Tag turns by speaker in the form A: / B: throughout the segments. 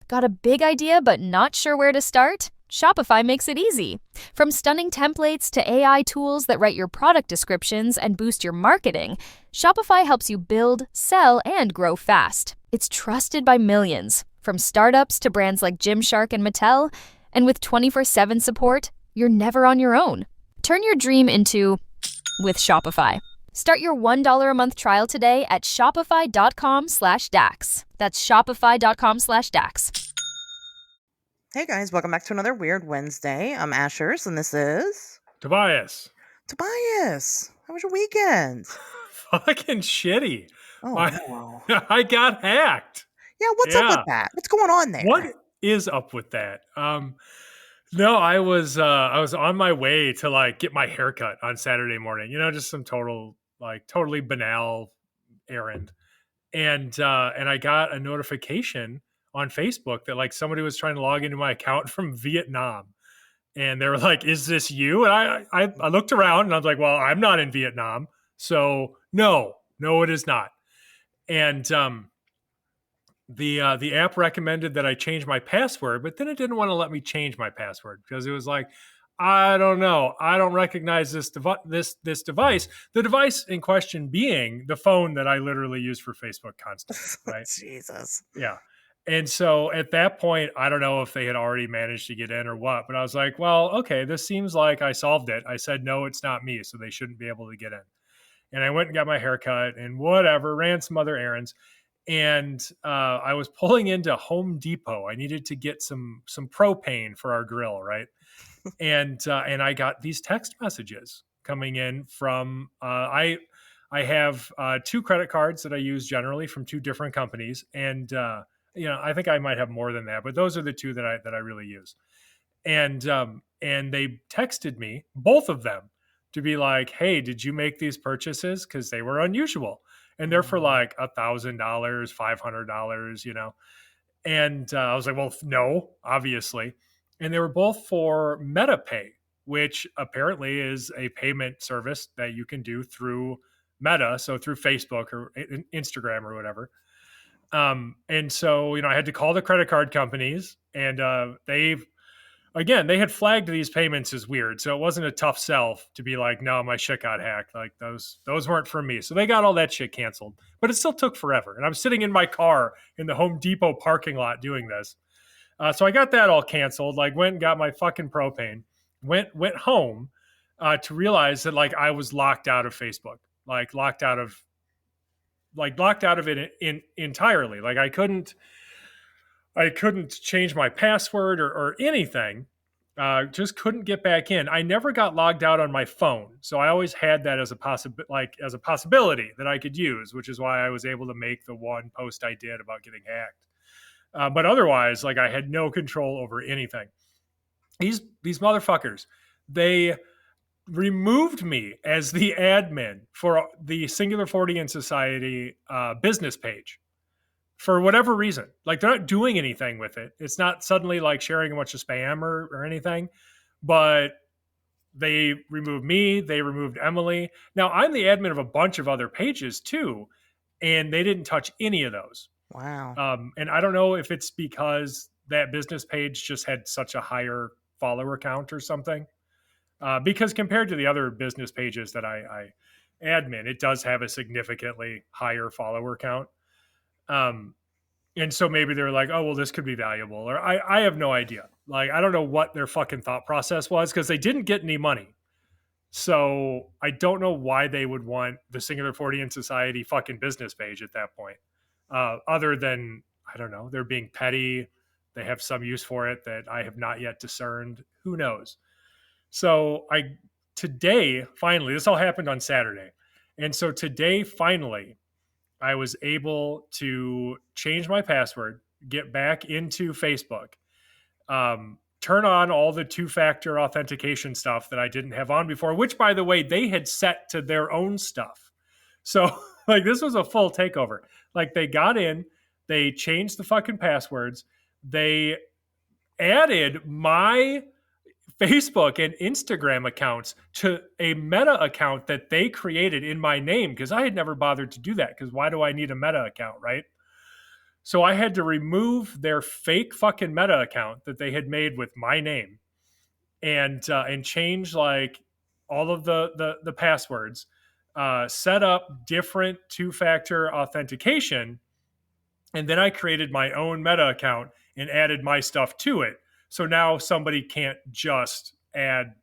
A: Got a big idea but not sure where to start? Shopify makes it easy. From stunning templates to AI tools that write your product descriptions and boost your marketing, Shopify helps you build, sell, and grow fast. It's trusted by millions, from startups to brands like Gymshark and Mattel. And with 24/7 support, you're never on your own. Turn your dream into with Shopify. Start your $1 a month trial today at shopify.com/dax. That's shopify.com/dax.
B: Hey guys, welcome back to another Weird Wednesday. I'm Asherz, and this is
C: Tobias.
B: Tobias. How was your weekend?
C: Fucking shitty.
B: Oh, no.
C: I got hacked.
B: Yeah, what's up with that? What's going on there?
C: What is up with that? No, I was on my way to get my haircut on Saturday morning. Just some totally banal errand, and I got a notification on Facebook that somebody was trying to log into my account from Vietnam, and they were like, "Is this you?" And I looked around and I was like, "Well, I'm not in Vietnam, so no, it is not." And the app recommended that I change my password, but then it didn't want to let me change my password because it was like, I don't know, I don't recognize this device. The device in question being the phone that I literally use for Facebook constantly, right?
B: Jesus.
C: Yeah. And so at that point, I don't know if they had already managed to get in or what, but I was like, well, okay, this seems like I solved it. I said, no, it's not me, so they shouldn't be able to get in. And I went and got my haircut and whatever, ran some other errands. And I was pulling into Home Depot. I needed to get some propane for our grill, right? And I got these text messages coming in from I have 2 credit cards that I use generally from 2 different companies, and I think I might have more than that, but those are the 2 that I really use. And they texted me, both of them, to be like, "Hey, did you make these purchases? Because they were unusual." And they're for $1,000, $500, And I was like, well, no, obviously. And they were both for MetaPay, which apparently is a payment service that you can do through Meta, so through Facebook or Instagram or whatever. And so, I had to call the credit card companies, and they had flagged these payments as weird. So it wasn't a tough sell to be like, no, my shit got hacked. Those weren't for me. So they got all that shit canceled, but it still took forever. And I'm sitting in my car in the Home Depot parking lot doing this. So I got that all canceled, went and got my fucking propane, went home to realize that I was locked out of Facebook, locked out of it entirely. I couldn't change my password or anything. Just couldn't get back in. I never got logged out on my phone, so I always had that as a possibility that I could use, which is why I was able to make the one post I did about getting hacked. But otherwise, I had no control over anything. These motherfuckers, they removed me as the admin for the Singular Fortean Society business page. For whatever reason, they're not doing anything with it. It's not suddenly sharing a bunch of spam or anything, but they removed me. They removed Emily. Now I'm the admin of a bunch of other pages too, and they didn't touch any of those.
B: Wow.
C: And I don't know if it's because that business page just had such a higher follower count or something. Because compared to the other business pages that I admin, it does have a significantly higher follower count. And so maybe they're like, oh, well, this could be valuable, or I have no idea. I don't know what their fucking thought process was, because they didn't get any money. So I don't know why they would want the Singular Fortean Society fucking business page at that point. Other than, I don't know, they're being petty. They have some use for it that I have not yet discerned. Who knows? So today, finally, this all happened on Saturday. And so today, finally, I was able to change my password, get back into Facebook, turn on all the 2-factor authentication stuff that I didn't have on before, which, by the way, they had set to their own stuff. So this was a full takeover. They got in, they changed the fucking passwords. They added my Facebook and Instagram accounts to a Meta account that they created in my name, because I had never bothered to do that, because why do I need a Meta account, right? So I had to remove their fake fucking Meta account that they had made with my name, and change like all of the passwords, set up different two-factor authentication, and then I created my own Meta account and added my stuff to it. So now somebody can't just add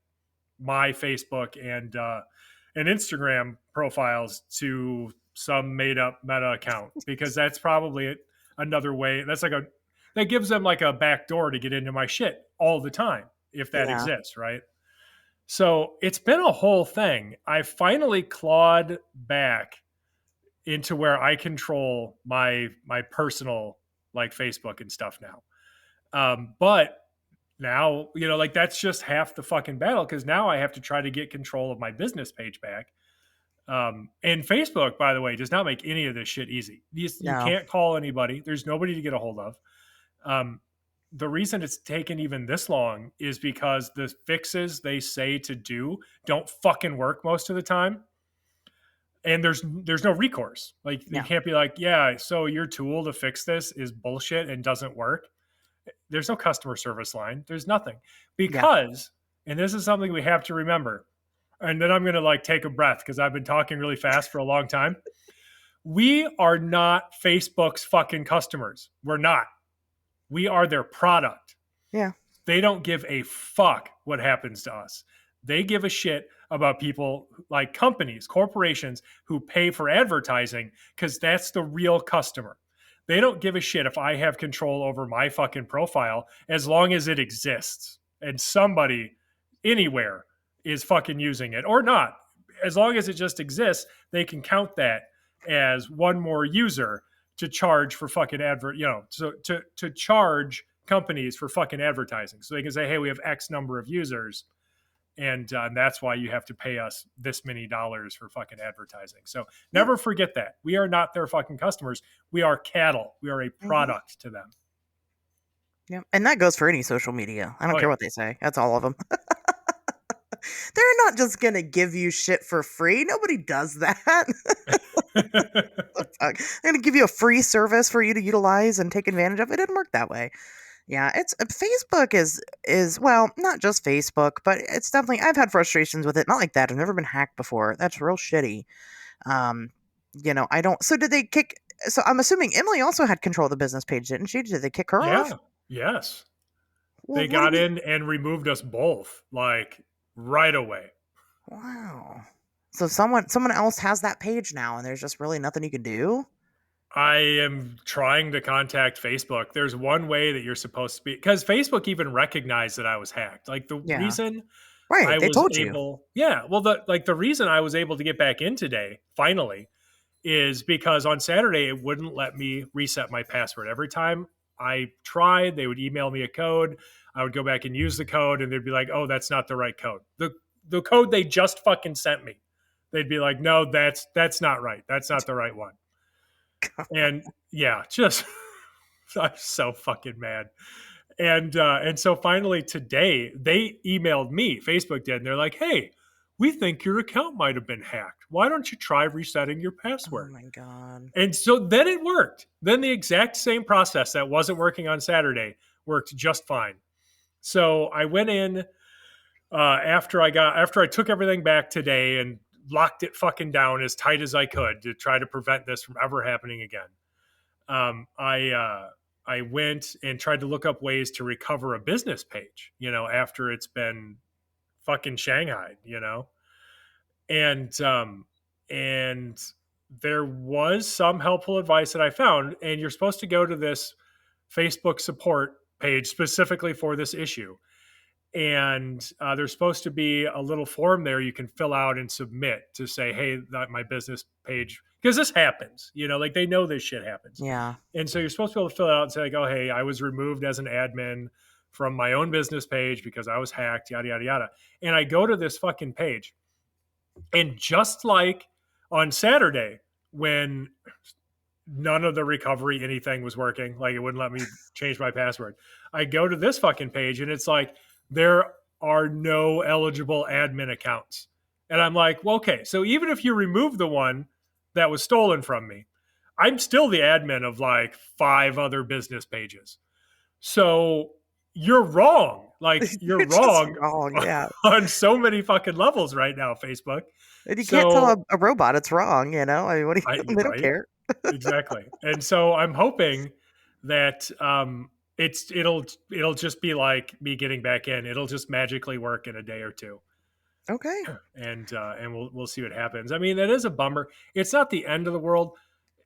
C: my Facebook and Instagram profiles to some made up Meta account, because that's probably another way. That gives them like a back door to get into my shit all the time, if that
B: Yeah.
C: exists, right? So it's been a whole thing. I finally clawed back into where I control my personal like Facebook and stuff now. But now, like that's just half the fucking battle, because now I have to try to get control of my business page back. And Facebook, by the way, does not make any of this shit easy. You
B: No.
C: can't call anybody. There's nobody to get a hold of. The reason it's taken even this long is because the fixes they say to do don't fucking work most of the time. And there's no recourse. Like you can't be like, yeah, so your tool to fix this is bullshit and doesn't work. There's no customer service line. There's nothing, because, and this is something we have to remember. And then I'm going to like take a breath because I've been talking really fast for a long time. We are not Facebook's fucking customers. We're not. We are their product.
B: Yeah.
C: They don't give a fuck what happens to us. They give a shit about people like companies, corporations who pay for advertising, because that's the real customer. They don't give a shit if I have control over my fucking profile, as long as it exists and somebody anywhere is fucking using it or not. As long as it just exists, they can count that as one more user to charge for fucking so to charge companies for fucking advertising. So they can say, hey, we have X number of users, and that's why you have to pay us this many dollars for fucking advertising. So never forget that. We are not their fucking customers. We are cattle. We are a product to them.
B: Yeah. And that goes for any social media. I don't care what they say. That's all of them. They're not just going to give you shit for free. Nobody does that. They're going to give you a free service for you to utilize and take advantage of. It didn't work that way. Yeah, it's Facebook is well, not just Facebook, but it's definitely, I've had frustrations with it. Not like that. I've never been hacked before. That's real shitty. I don't. So did they kick? So I'm assuming Emily also had control of the business page, didn't she? Did they kick her off?
C: Yes.
B: Well,
C: they got in and removed us both like right away.
B: Wow. So someone else has that page now, and there's just really nothing you can do.
C: I am trying to contact Facebook. There's one way that you're supposed to be, because Facebook even recognized that I was hacked. Like the reason
B: I was told able,
C: the reason I was able to get back in today, finally, is because on Saturday, it wouldn't let me reset my password. Every time I tried, they would email me a code. I would go back and use the code, and they'd be like, oh, that's not the right code. The code they just fucking sent me. They'd be like, no, that's not right. That's not the right one. And just I'm so fucking mad. And so finally today they emailed me, Facebook did, and they're like, hey, we think your account might have been hacked. Why don't you try resetting your password?
B: Oh my God.
C: And so then it worked. Then the exact same process that wasn't working on Saturday worked just fine. So I went in after I took everything back today and locked it fucking down as tight as I could to try to prevent this from ever happening again. I went and tried to look up ways to recover a business page, after it's been fucking shanghaied, and there was some helpful advice that I found, and you're supposed to go to this Facebook support page specifically for this issue. And there's supposed to be a little form there you can fill out and submit to say, hey, that my business page, because this happens, like they know this shit happens.
B: Yeah.
C: And so you're supposed to be able to fill it out and say like, oh, hey, I was removed as an admin from my own business page because I was hacked, yada, yada, yada. And I go to this fucking page. And just like on Saturday, when none of the recovery, anything was working, like it wouldn't let me change my password, I go to this fucking page and it's like, there are no eligible admin accounts. And I'm like, well, okay, so even if you remove the one that was stolen from me, I'm still the admin of like 5 other business pages. So you're wrong. Like you're
B: You're just
C: wrong
B: wrong. Yeah.
C: on so many fucking levels right now, Facebook.
B: And you can't tell
C: So
B: a robot it's wrong, you know? I mean, what do you,
C: you're
B: they don't
C: right.
B: care.
C: Exactly. And so I'm hoping that it'll just be like me getting back in. It'll just magically work in a day or two.
B: Okay.
C: And we'll see what happens. I mean, that is a bummer. It's not the end of the world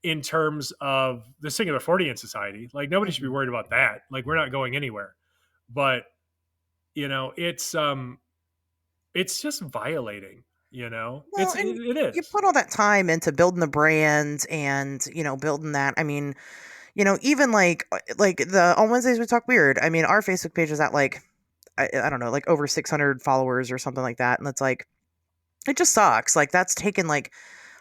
C: in terms of the singular Fortean society. Like nobody should be
B: Mhm.
C: worried about that. Like we're not going anywhere. But it's just violating.
B: Well, and
C: It
B: you
C: is.
B: put all that time into building the brand and, building that. I mean, even like the on Wednesdays we talk weird. I mean, our Facebook page is at like I don't know, like over 600 followers or something like that, and it's like it just sucks. Like that's taken like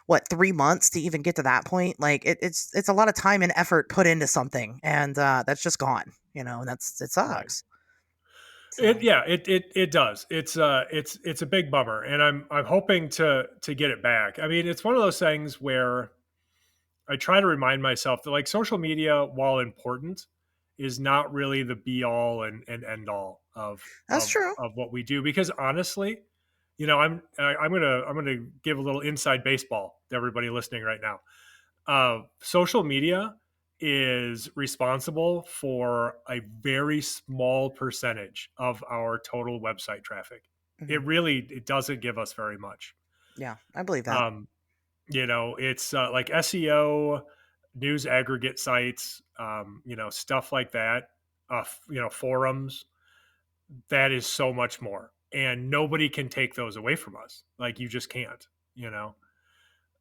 B: what 3 months to even get to that point. Like it's a lot of time and effort put into something, and that's just gone. And it
C: Right.
B: sucks.
C: It
B: So
C: yeah, it does. It's a big bummer, and I'm hoping to get it back. I mean, it's one of those things where I try to remind myself that like social media, while important, is not really the be all and end all of
B: that's true.
C: what we do. Because honestly, I'm gonna give a little inside baseball to everybody listening right now. Social media is responsible for a very small percentage of our total website traffic.
B: Hmm.
C: It doesn't give us very much.
B: Yeah, I believe that.
C: Um, it's like SEO, news aggregate sites, stuff like that. Forums. That is so much more, and nobody can take those away from us. Like you just can't. You know.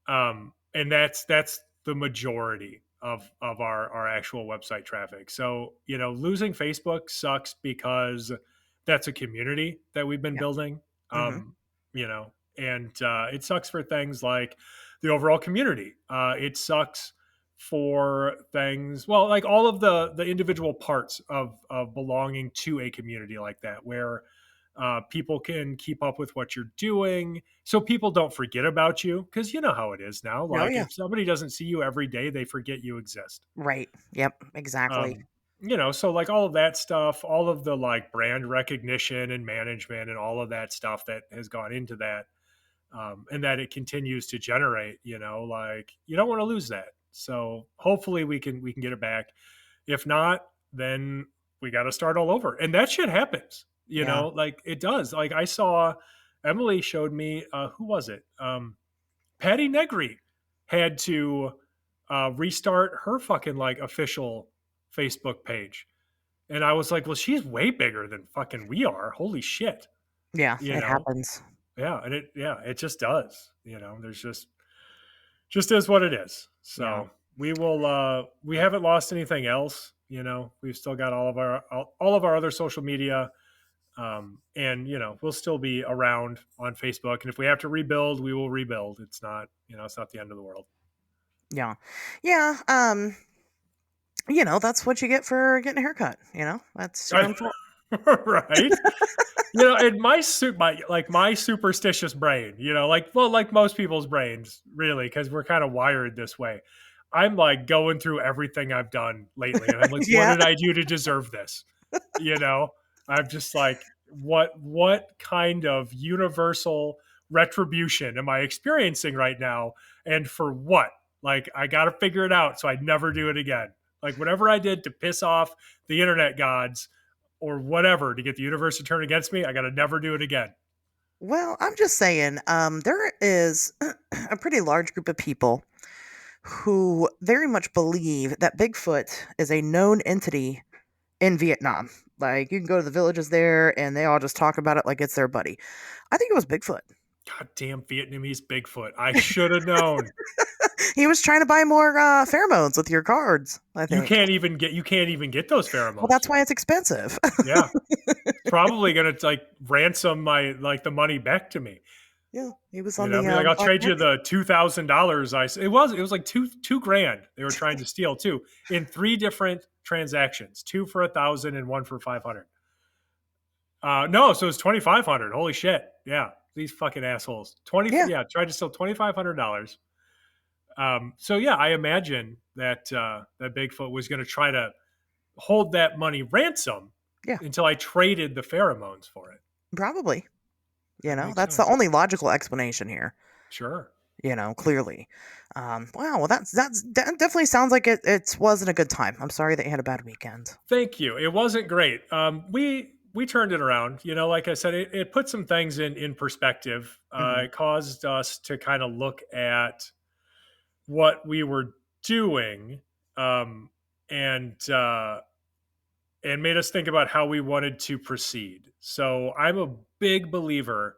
C: And that's the majority of our actual website traffic. So losing Facebook sucks because that's a community that we've been
B: Yeah.
C: building.
B: Hmm.
C: Um, and it sucks for things like the overall community. It sucks for things, well, like all of the individual parts of belonging to a community like that, where people can keep up with what you're doing, so people don't forget about you, because you know how it is now.
B: Oh
C: Like
B: yeah.
C: if somebody doesn't see you every day, they forget you exist.
B: Right. Yep. Exactly.
C: So like all of that stuff, all of the like brand recognition and management and all of that stuff that has gone into that, and that it continues to generate, like you don't want to lose that. So hopefully we can get it back. If not, then we got to start all over. And that shit happens,
B: Yeah.
C: like it does. Like I saw Emily showed me, who was it? Patty Negri had to restart her fucking like official Facebook page. And I was like, well, she's way bigger than fucking we are. Holy shit.
B: Yeah.
C: You
B: It
C: know?
B: happens.
C: Yeah. And it just does. There's just is what it is.
B: Yeah.
C: So we haven't lost anything else. We've still got all of our other social media. And we'll still be around on Facebook. And if we have to rebuild, we will rebuild. It's not the end of the world.
B: Yeah. Yeah. That's what you get for getting a haircut. That's your own fault.
C: Right. In my superstitious brain, like most people's brains, really, because we're kind of wired this way. I'm like going through everything I've done lately, and I'm like, what
B: Yeah.
C: did I do to deserve this? I'm just like, what kind of universal retribution am I experiencing right now, and for what? Like, I got to figure it out so I never do it again. Like, whatever I did to piss off the internet gods or whatever to get the universe to turn against me, I got to never do it again.
B: Well, I'm just saying, there is a pretty large group of people who very much believe that Bigfoot is a known entity in Vietnam. Like, you can go to the villages there and they all just talk about it like it's their buddy. I think it was Bigfoot.
C: Goddamn Vietnamese Bigfoot. I should have known.
B: He was trying to buy more pheromones with your cards, I
C: You
B: think.
C: can't even get those
B: Well,
C: pheromones.
B: that's why it's expensive.
C: Yeah. Probably gonna like ransom the money back to me.
B: Yeah, he was on the
C: Be like, I'll
B: black
C: trade you
B: market.
C: the $2,000. It was like two grand they were trying to steal too, in 3 different transactions, 2 for 1,000 and 1 for 500. No, so it's 2,500. Holy shit. Yeah. These fucking assholes.
B: Yeah.
C: Tried to steal $2,500. So yeah, I imagine that that Bigfoot was going to try to hold that money ransom
B: Yeah,
C: until I traded the pheromones for it.
B: probably.
C: That makes
B: That's the
C: sense.
B: only logical explanation here.
C: Sure.
B: Clearly. Wow. Well, that definitely sounds like it wasn't a good time. I'm sorry that you had a bad weekend.
C: Thank you. It wasn't great. We turned it around. Like I said, it put some things in perspective.
B: Hmm.
C: It caused us to kind of look at what we were doing, um, and and made us think about how we wanted to proceed. So I'm a big believer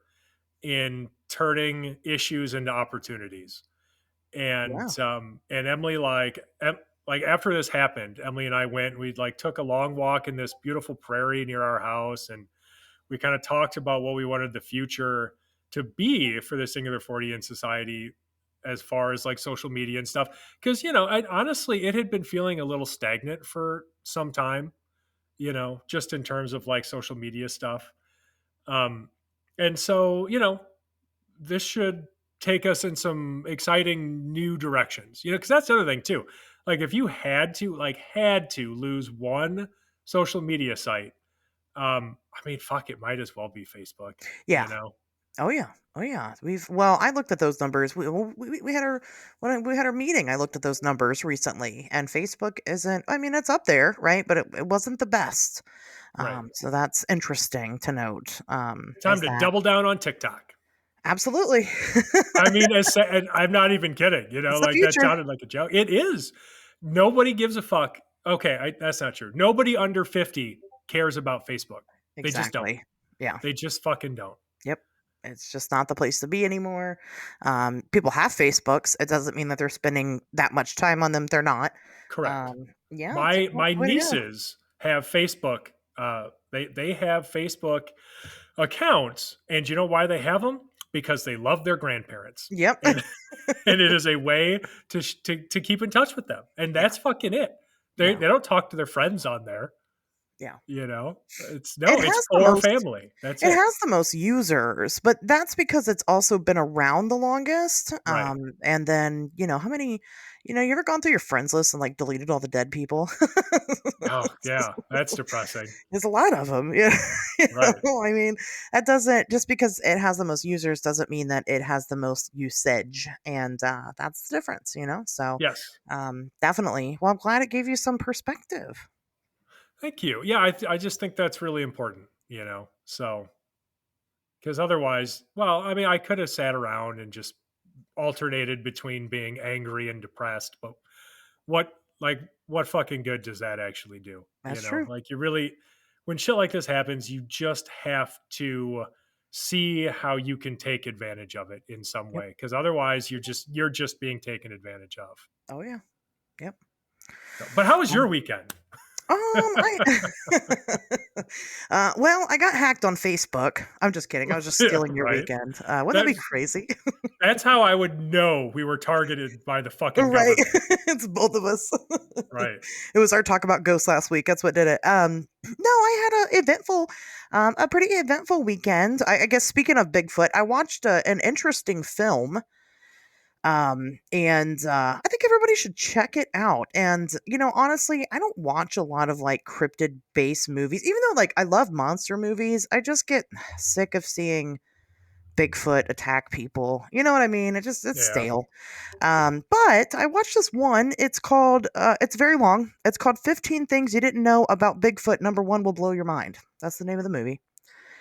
C: in turning issues into opportunities.
B: Yeah.
C: And Emily, like after this happened, Emily and I went. We like took a long walk in this beautiful prairie near our house, and we kind of talked about what we wanted the future to be for the Singular 40 in society, as far as like social media and stuff. Because honestly, it had been feeling a little stagnant for some time. Just in terms of like social media stuff. Um, and so this should take us in some exciting new directions. Because that's the other thing too. Like if you had to lose one social media site, I mean, fuck, it might as well be Facebook.
B: Yeah.
C: You know,
B: Oh yeah. Oh yeah. I looked at those numbers. We had our when we had our meeting. I looked at those numbers recently, and Facebook isn't. I mean, it's up there, right? But it wasn't the best.
C: right?
B: So that's interesting to note.
C: Time
B: Is
C: to
B: that
C: double down on TikTok.
B: absolutely?
C: I mean, and I'm not even kidding.
B: It's the
C: Like that
B: future.
C: sounded like a joke. It is. Nobody gives a fuck. Okay, that's not true. Nobody under 50 cares about Facebook. They just don't.
B: Exactly. Yeah.
C: They just fucking don't.
B: Yep. It's just not the place to be anymore. People have Facebooks. It doesn't mean that they're spending that much time on them. They're not.
C: Correct.
B: Yeah, it's
C: My
B: the way to go.
C: nieces have Facebook. They have Facebook accounts, and you know why they have them? Because they love their grandparents,
B: Yep.
C: and and it is a way to keep in touch with them, and
B: Yeah.
C: that's fucking it.
B: Yeah.
C: They don't talk to their friends on there.
B: Yeah.
C: It's
B: It
C: no, it's
B: has the
C: for
B: most
C: family. That's
B: it
C: it.
B: has the most users, but that's because it's also been around the longest.
C: Right.
B: And then, how many, you ever gone through your friends list and like deleted all the dead people?
C: Oh yeah, that's depressing.
B: There's a lot of them. Yeah.
C: Right.
B: I mean, that doesn't just because it has the most users doesn't mean that it has the most usage. And that's the difference. So
C: Yes.
B: definitely. Well, I'm glad it gave you some perspective.
C: Thank you. Yeah, I just think that's really important. So because otherwise, well, I mean, I could have sat around and just alternated between being angry and depressed, but what like what fucking good does that actually do?
B: That's true.
C: Like you really when shit like this happens, you just have to see how you can take advantage of it in some
B: Yep.
C: way because otherwise you're just being taken advantage of.
B: Oh yeah. Yep.
C: So, but how was
B: Um,
C: your weekend?
B: I well, I got hacked on Facebook. I'm just kidding. I was just stealing your
C: Right.
B: weekend. Wouldn't that
C: That
B: be crazy?
C: that's how I would know we were targeted by the fucking
B: Right.
C: government.
B: It's both of us.
C: Right.
B: It was our talk about ghosts last week. That's what did it. No, I had a pretty eventful weekend. I guess speaking of Bigfoot, I watched an interesting film. And I think everybody should check it out. And honestly, I don't watch a lot of like cryptid based movies, even though like I love monster movies. I just get sick of seeing Bigfoot attack people. You know what I mean? It's
C: Yeah.
B: stale. But I watched this one. It's very long. It's called 15 Things You Didn't Know About Bigfoot. Number one will blow your mind. That's the name of the movie.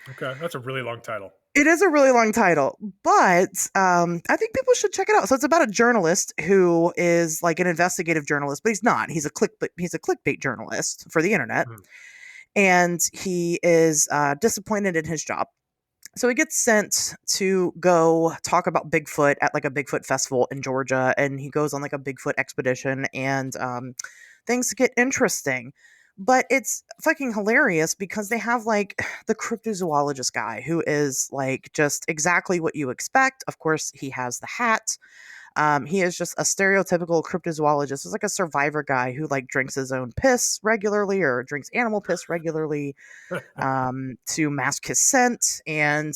C: Okay. That's a really long title.
B: It is a really long title, but I think people should check it out. So it's about a journalist who is like an investigative journalist, but he's not. He's a clickbait journalist for the internet,
C: Mhm.
B: and he is disappointed in his job. So he gets sent to go talk about Bigfoot at like a Bigfoot festival in Georgia, and he goes on like a Bigfoot expedition, and things get interesting. But it's fucking hilarious because they have like the cryptozoologist guy who is like just exactly what you expect. Of course, he has the hat. He is just a stereotypical cryptozoologist. He's like a survivor guy who like drinks his own piss regularly or drinks animal piss regularly to mask his scent. And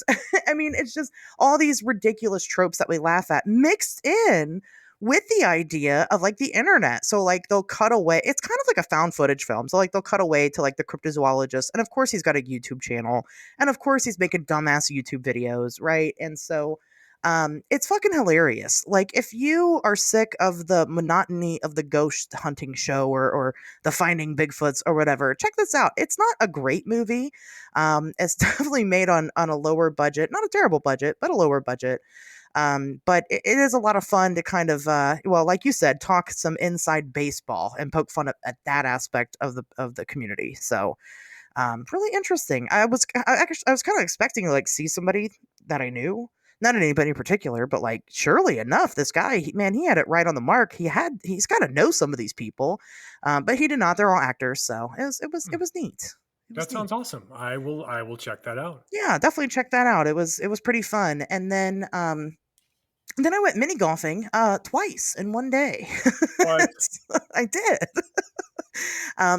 B: I mean, it's just all these ridiculous tropes that we laugh at mixed in with the idea of like the internet. So like they'll cut away. It's kind of like a found footage film. So like they'll cut away to like the cryptozoologist, and of course he's got a YouTube channel, and of course he's making dumbass YouTube videos, right? And so it's fucking hilarious. Like if you are sick of the monotony of the ghost hunting show or the Finding Bigfoots or whatever, check this out. It's not a great movie. It's definitely made on a lower budget, not a terrible budget, but a lower budget. But it is a lot of fun to kind of, well, like you said, talk some inside baseball and poke fun at that aspect of the community. So, really interesting. I was kind of expecting to like see somebody that I knew, not anybody in particular, but like surely enough, this guy, man, he had it right on the mark. He's got to know some of these people, but he did not. They're all actors, so
C: Hmm.
B: it was neat. It was
C: That
B: neat.
C: sounds awesome. I will check that out.
B: Yeah, definitely check that out. It was pretty fun. And then I went mini golfing twice in one day.
C: What?
B: I did.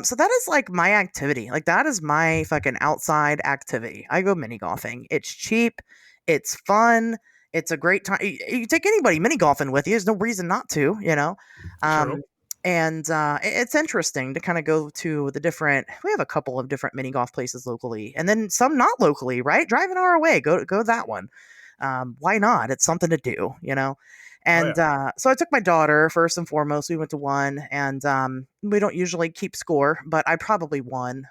B: So that is like my activity. Like that is my fucking outside activity. I go mini golfing. It's cheap. It's fun. It's a great time. You take anybody mini golfing with you. There's no reason not to, you know.
C: True.
B: Um, and it's interesting to kind of go to the different. We have a couple of different mini golf places locally, and then some not locally. Right, drive an hour away. Go to that one. Why not? It's something to do, you know.
C: Oh
B: And
C: yeah.
B: so I took my daughter first and foremost. We went to one, and we don't usually keep score, but I probably won.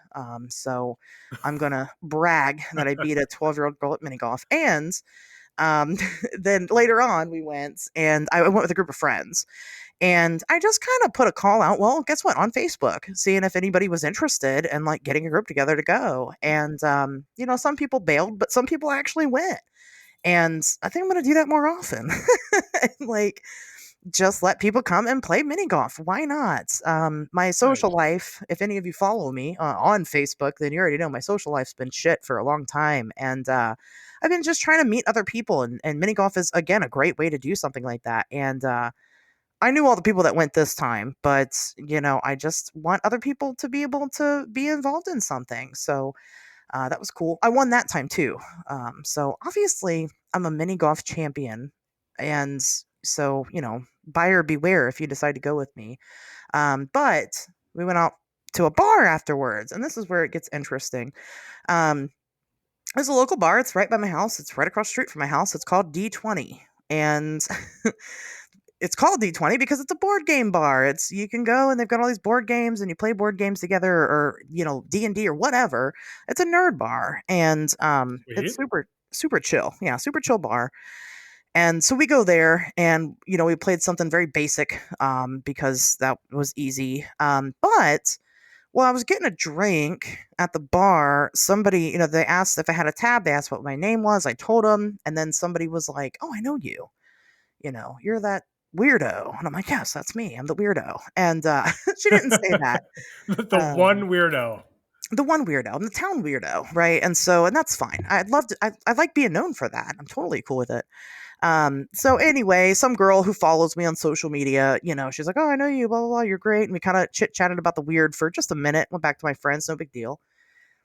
B: So I'm gonna brag that I beat a 12-year-old girl at mini golf. And um, then later on, we went, and I went with a group of friends, and I just kind of put a call out. Well, guess what? On Facebook, seeing if anybody was interested and like getting a group together to go. And you know, some people bailed, but some people actually went. And I think I'm gonna do that more often. Like, just let people come and play mini golf. Why not? My social
C: Nice.
B: life, if any of you follow me on Facebook, then you already know my social life's been shit for a long time. And I've been just trying to meet other people. And mini golf is, again, a great way to do something like that. And I knew all the people that went this time, but, you know, I just want other people to be able to be involved in something. So that was cool. I won that time too. So obviously, I'm a mini golf champion, and so you know, buyer beware if you decide to go with me. But we went out to a bar afterwards, and this is where it gets interesting. Um, there's a local bar. It's right by my house. It's right across the street from my house. It's called D20, and it's called D20 because it's a board game bar. It's you can go and they've got all these board games and you play board games together or you know D&D or whatever. It's a nerd bar and it's
C: Sweet.
B: super chill. Yeah, super chill bar. And so we go there and you know we played something very basic because that was easy. But while I was getting a drink at the bar, somebody, you know, they asked if I had a tab. They asked what my name was. I told them, and then somebody was like, "Oh, I know you. You know, you're that weirdo." And I'm like, yes, that's me. I'm the weirdo. And she didn't say that.
C: The
B: Um,
C: one weirdo.
B: the one weirdo, I'm the town weirdo, right? And so, and that's fine. I'd love to, I like being known for that. I'm totally cool with it. So anyway, some girl who follows me on social media, you know, she's like, oh, I know you, blah, blah, blah, you're great. And we kind of chit chatted about the weird for just a minute, went back to my friends, no big deal.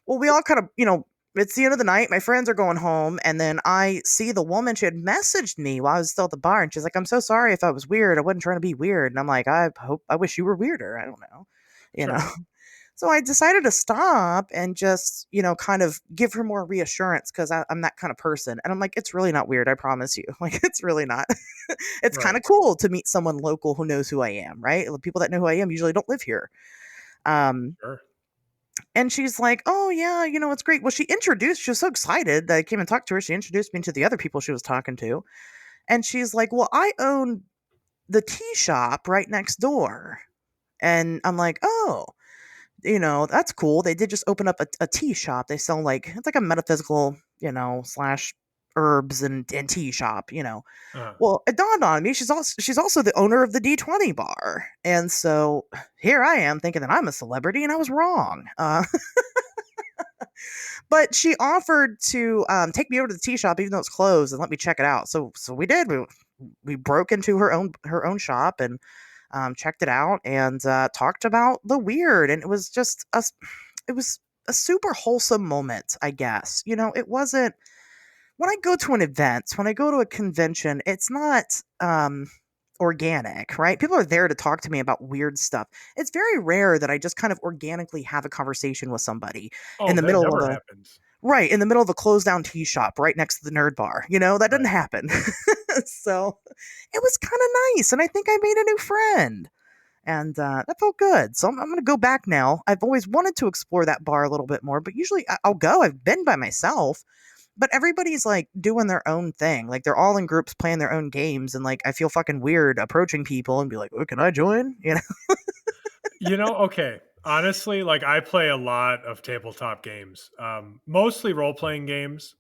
B: Well, we all kind of, you know, it's the end of the night. My friends are going home, and then I see the woman. She had messaged me while I was still at the bar, and she's like, "I'm so sorry if I was weird. I wasn't trying to be weird." And I'm like, I wish you were weirder. I don't know, you know."
C: Sure.
B: So I decided to stop and just, you know, kind of give her more reassurance because I'm that kind of person. And I'm like, it's really not weird. I promise you. Like, it's really not. It's kind
C: Right.
B: of cool to meet someone local who knows who I am, right? The people that know who I am usually don't live here. Um,
C: Sure.
B: and she's like, "Oh yeah, you know, it's great." Well, she was so excited that I came and talked to her. She introduced me to the other people she was talking to. And she's like, "Well, I own the tea shop right next door." And I'm like, "Oh, you know, that's cool. They did just open up a tea shop. They sell like it's like a metaphysical, you know, slash herbs and tea shop, you know."
C: Uh,
B: Well, it dawned on me she's also the owner of the D20 bar. And so here I am thinking that I'm a celebrity and I was wrong. But she offered to take me over to the tea shop even though it's closed and let me check it out. So we did. We broke into her own shop and checked it out and talked about the weird. And it was just it was a super wholesome moment, I guess. You know, it wasn't when I go to an event, when I go to a convention, it's not. organic, right? People are there to talk to me about weird stuff. It's very rare that I just kind of organically have a conversation with somebody in
C: Oh,
B: the
C: that
B: middle of
C: never
B: a
C: happens.
B: right in the middle of a closed down tea shop right next to the nerd bar. That didn't
C: Right.
B: happen. So it was kind of nice, and I think I made a new friend, and that felt good. So I'm going to go back now. I've always wanted to explore that bar a little bit more, but usually I'll go. I've been by myself, but everybody's like doing their own thing. Like they're all in groups playing their own games, and like I feel fucking weird approaching people and be like, "Oh, can I join?"
C: Okay. Honestly, like I play a lot of tabletop games, mostly role playing games,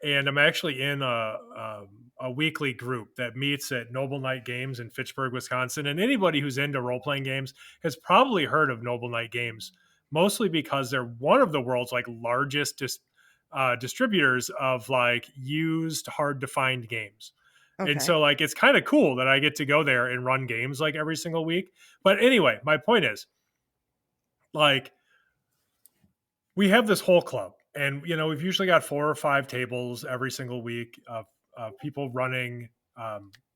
C: and I'm actually in a weekly group that meets at Noble Knight Games in Fitchburg, Wisconsin. And anybody who's into role playing games has probably heard of Noble Knight Games, mostly because they're one of the world's like largest distributors of like used, hard to find games. And
B: Okay.
C: so like it's kind of cool that I get to go there and run games like every single week. But anyway, my point is like we have this whole club, and we've usually got 4 or 5 tables every single week of people running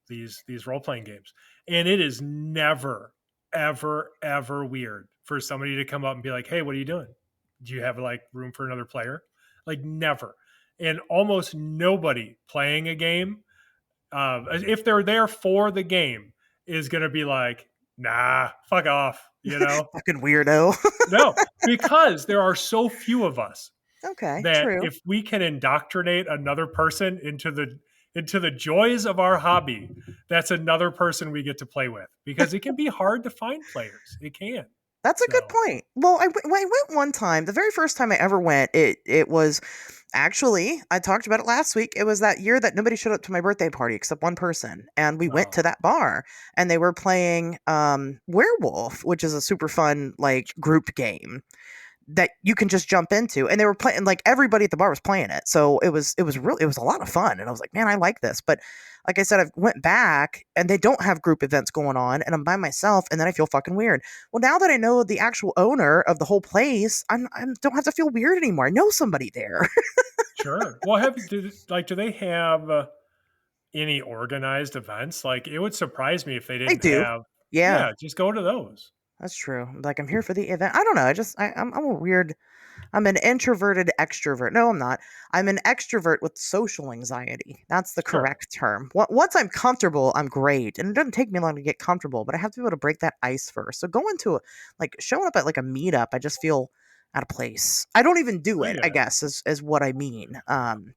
C: these role playing games, and it is never ever weird for somebody to come up and be like, "Hey, what are you doing? Do you have like room for another player?" Like never, and almost nobody playing a game, if they're there for the game, is going to be like, "Nah, fuck off,"
B: Fucking weirdo.
C: No, because there are so few of us
B: Okay,
C: that
B: true.
C: if we can indoctrinate another person into the joys of our hobby, that's another person we get to play with, because it can be hard to find players. It can.
B: That's a good
C: So,
B: point. Well, I went one time. The very first time I ever went, it was actually, I talked about it last week. It was that year that nobody showed up to my birthday party except one person, and we went
C: oh,
B: to that bar, and they were playing Werewolf, which is a super fun like group game that you can just jump into, and they were playing, like everybody at the bar was playing it, so it was a lot of fun, and I was like, man, I like this. But like I said, I went back and they don't have group events going on, and I'm by myself, and then I feel fucking weird. Well, now that I know the actual owner of the whole place, I don't have to feel weird anymore. I know somebody there.
C: sure. Well, do they have any organized events? Like, it would surprise me if they
B: I
C: didn't
B: do.
C: have.
B: Yeah,
C: Yeah, just go to those.
B: that's true. Like, I'm here for the event. I don't know. I'm a weird. I'm an introverted extrovert. No, I'm not. I'm an extrovert with social anxiety. That's the
C: Sure.
B: correct term. Once I'm comfortable, I'm great. And it doesn't take me long to get comfortable, but I have to be able to break that ice first. So going to like showing up at like a meetup, I just feel out of place. I don't even do
C: I
B: it,
C: get
B: I
C: it.
B: guess, is what I mean.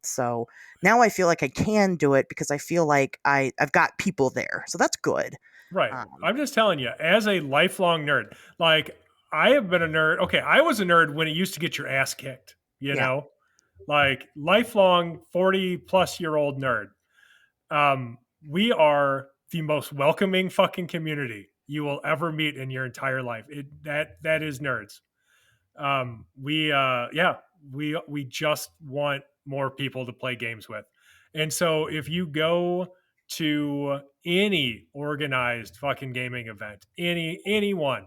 B: So now I feel like I can do it because I feel like I've got people there. So that's good.
C: Right.
B: Um,
C: I'm just telling you, as a lifelong nerd, like I have been a nerd. Okay, I was a nerd when it used to get your ass kicked,
B: yeah.
C: like lifelong 40 plus year old nerd. We are the most welcoming fucking community you will ever meet in your entire life. That is nerds. Yeah, we just want more people to play games with. And so if you go to any organized fucking gaming event, anyone,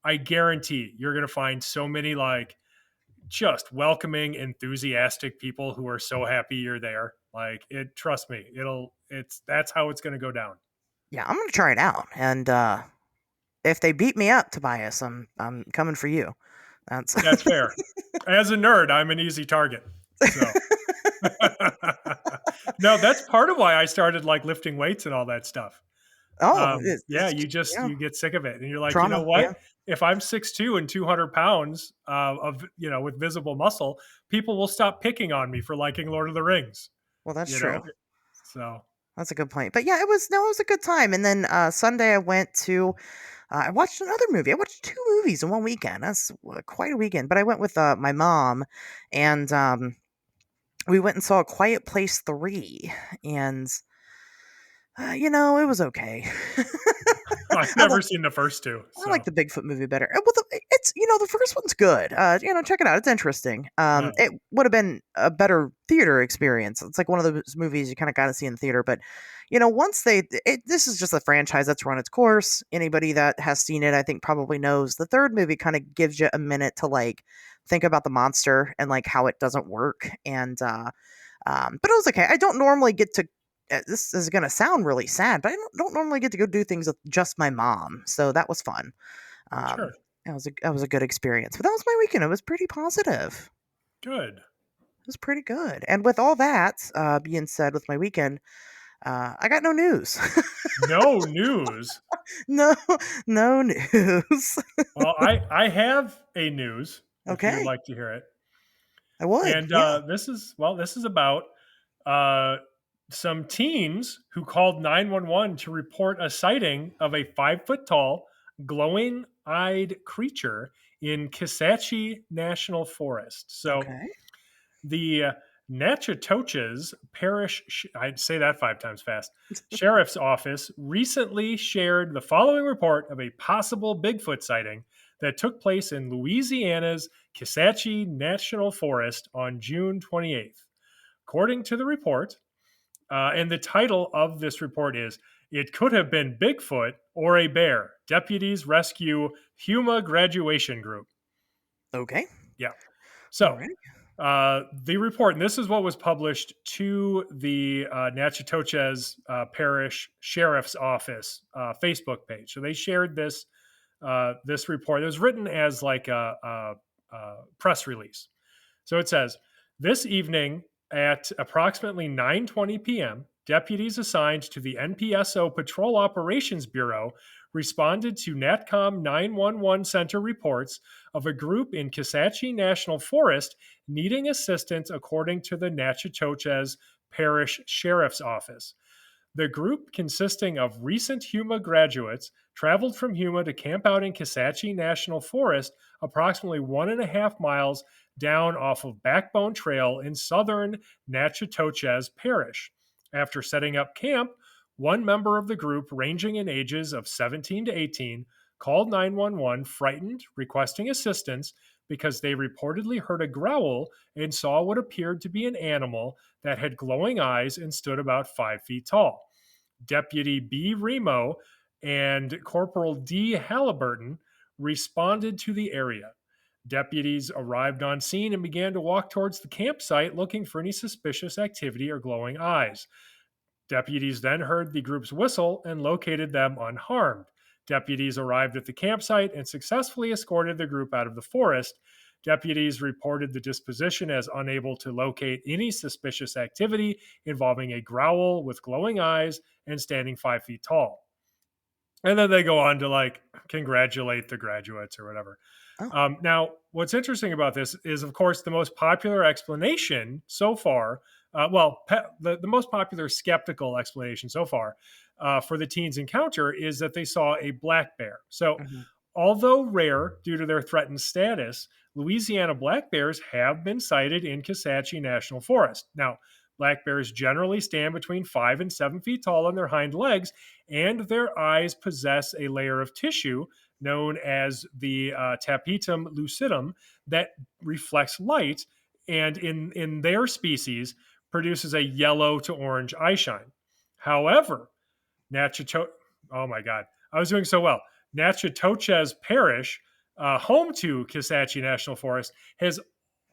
C: I guarantee you're going to find so many like just welcoming, enthusiastic people who are so happy you're there. Like it, trust me, that's how it's going to go down.
B: Yeah, I'm gonna try it out. And if they beat me up, Tobias, I'm coming for you. That's
C: That's fair. As a nerd, I'm an easy target. So no, that's part of why I started like lifting weights and all that stuff.
B: oh,
C: Yeah,
B: yeah,
C: you get sick of it, and you're like, you know
B: trauma.
C: what?
B: Yeah,
C: If I'm 6'2" and 200 pounds of with visible muscle, people will stop picking on me for liking Lord of the Rings.
B: well, that's
C: You
B: true.
C: know, so
B: That's a good point. But yeah, it was a good time. And then Sunday I went to I watched another movie. I watched two movies in one weekend. That's quite a weekend. But I went with my mom, and we went and saw A Quiet Place 3, and it was okay.
C: I've
B: I
C: never seen the first two.
B: I like
C: So
B: the Bigfoot movie better. Well, it's the first one's good. Check it out. It's interesting.
C: uh,
B: It would have been a better theater experience. It's like one of those movies you kind of got to see in the theater. But once this is just a franchise that's run its course. Anybody that has seen it, I think, probably knows the third movie kind of gives you a minute to like think about the monster and like how it doesn't work. And but it was okay. I don't normally get to this is going to sound really sad, but I don't normally get to go do things with just my mom, so that was fun. Um,
C: Sure.
B: that was a good experience. But that was my weekend. It was pretty positive.
C: Good.
B: It was pretty good. And with all that being said, with my weekend, I got no news.
C: No news.
B: no, no news.
C: Well, I have a news if you would
B: Okay,
C: like to hear it.
B: I would.
C: And
B: Yeah.
C: this is about uh, some teens who called 911 to report a sighting of a 5 foot tall, glowing eyed creature in Kisatchie National Forest. So
B: Okay.
C: the Natchitoches Parish, I'd say that 5 times fast, Sheriff's Office recently shared the following report of a possible Bigfoot sighting that took place in Louisiana's Kisatchie National Forest on June 28th. According to the report, and the title of this report is It Could Have Been Bigfoot or a Bear. Deputies Rescue Huma Graduation Group.
B: Okay.
C: Yeah.
B: All
C: So
B: right.
C: the report, and this is what was published to the Natchitoches Parish Sheriff's Office Facebook page. So they shared this report. It was written as like a press release. So it says, this evening at approximately 9:20 p.m., deputies assigned to the NPSO Patrol Operations Bureau responded to NATCOM 911 Center reports of a group in Kisatchie National Forest needing assistance according to the Natchitoches Parish Sheriff's Office. The group, consisting of recent Huma graduates, traveled from Huma to camp out in Kisatchie National Forest, approximately 1.5 miles down off of Backbone Trail in southern Natchitoches Parish. After setting up camp, one member of the group, ranging in ages of 17 to 18, called 911, frightened, requesting assistance because they reportedly heard a growl and saw what appeared to be an animal that had glowing eyes and stood about 5 feet tall. Deputy B. Remo and Corporal D. Halliburton responded to the area. Deputies arrived on scene and began to walk towards the campsite looking for any suspicious activity or glowing eyes. Deputies then heard the group's whistle and located them unharmed. Deputies arrived at the campsite and successfully escorted the group out of the forest. Deputies reported the disposition as unable to locate any suspicious activity involving a growl with glowing eyes and standing 5 feet tall. And then they go on to like congratulate the graduates or whatever.
B: Oh.
C: Now, what's interesting about this is, of course, the most popular explanation so far. The most popular skeptical explanation so far for the teens' encounter is that they saw a black bear. So,
B: Mhm.
C: although rare due to their threatened status, Louisiana black bears have been sighted in Kisatchie National Forest. Now, black bears generally stand between 5 and 7 feet tall on their hind legs, and their eyes possess a layer of tissue known as the tapetum lucidum that reflects light, and in their species produces a yellow to orange eye shine. However, oh my God, I was doing so well. Natchitoches Parish, home to Kisatchie National Forest, has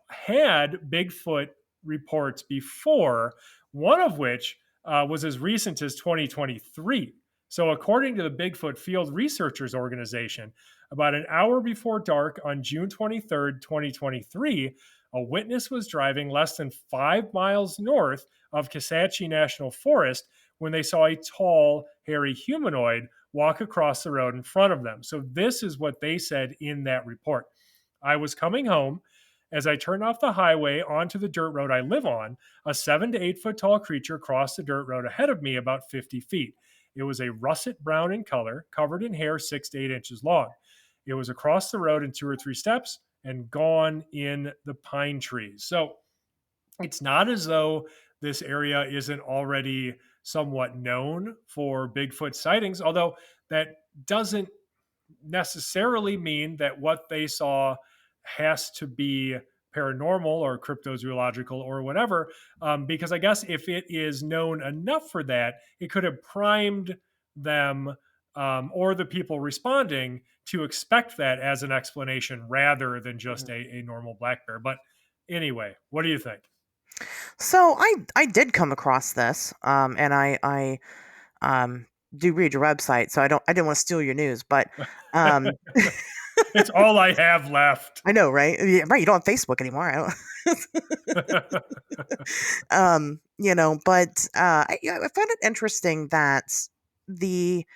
C: had Bigfoot reports before, one of which was as recent as 2023. So, according to the Bigfoot Field Researchers Organization, about an hour before dark on June 23rd, 2023, a witness was driving less than 5 miles north of Kisatchie National Forest when they saw a tall, hairy humanoid walk across the road in front of them. So, this is what they said in that report. I was coming home. As I turned off the highway onto the dirt road I live on, a 7 to 8 foot tall creature crossed the dirt road ahead of me about 50 feet. It was a russet brown in color, covered in hair 6 to 8 inches long. It was across the road in 2 or 3 steps and gone in the pine trees. So it's not as though this area isn't already somewhat known for Bigfoot sightings, although that doesn't necessarily mean that what they saw has to be paranormal or cryptozoological or whatever. Because I guess if it is known enough for that, it could have primed them or the people responding to expect that as an explanation rather than just
B: Mhm.
C: a normal black bear. But anyway, what do you think?
B: So I did come across this, and I do read your website, so I didn't want to steal your news, but um,
C: It's all I have left.
B: I know, right? Yeah, right. You don't have Facebook anymore. I but I found it interesting that the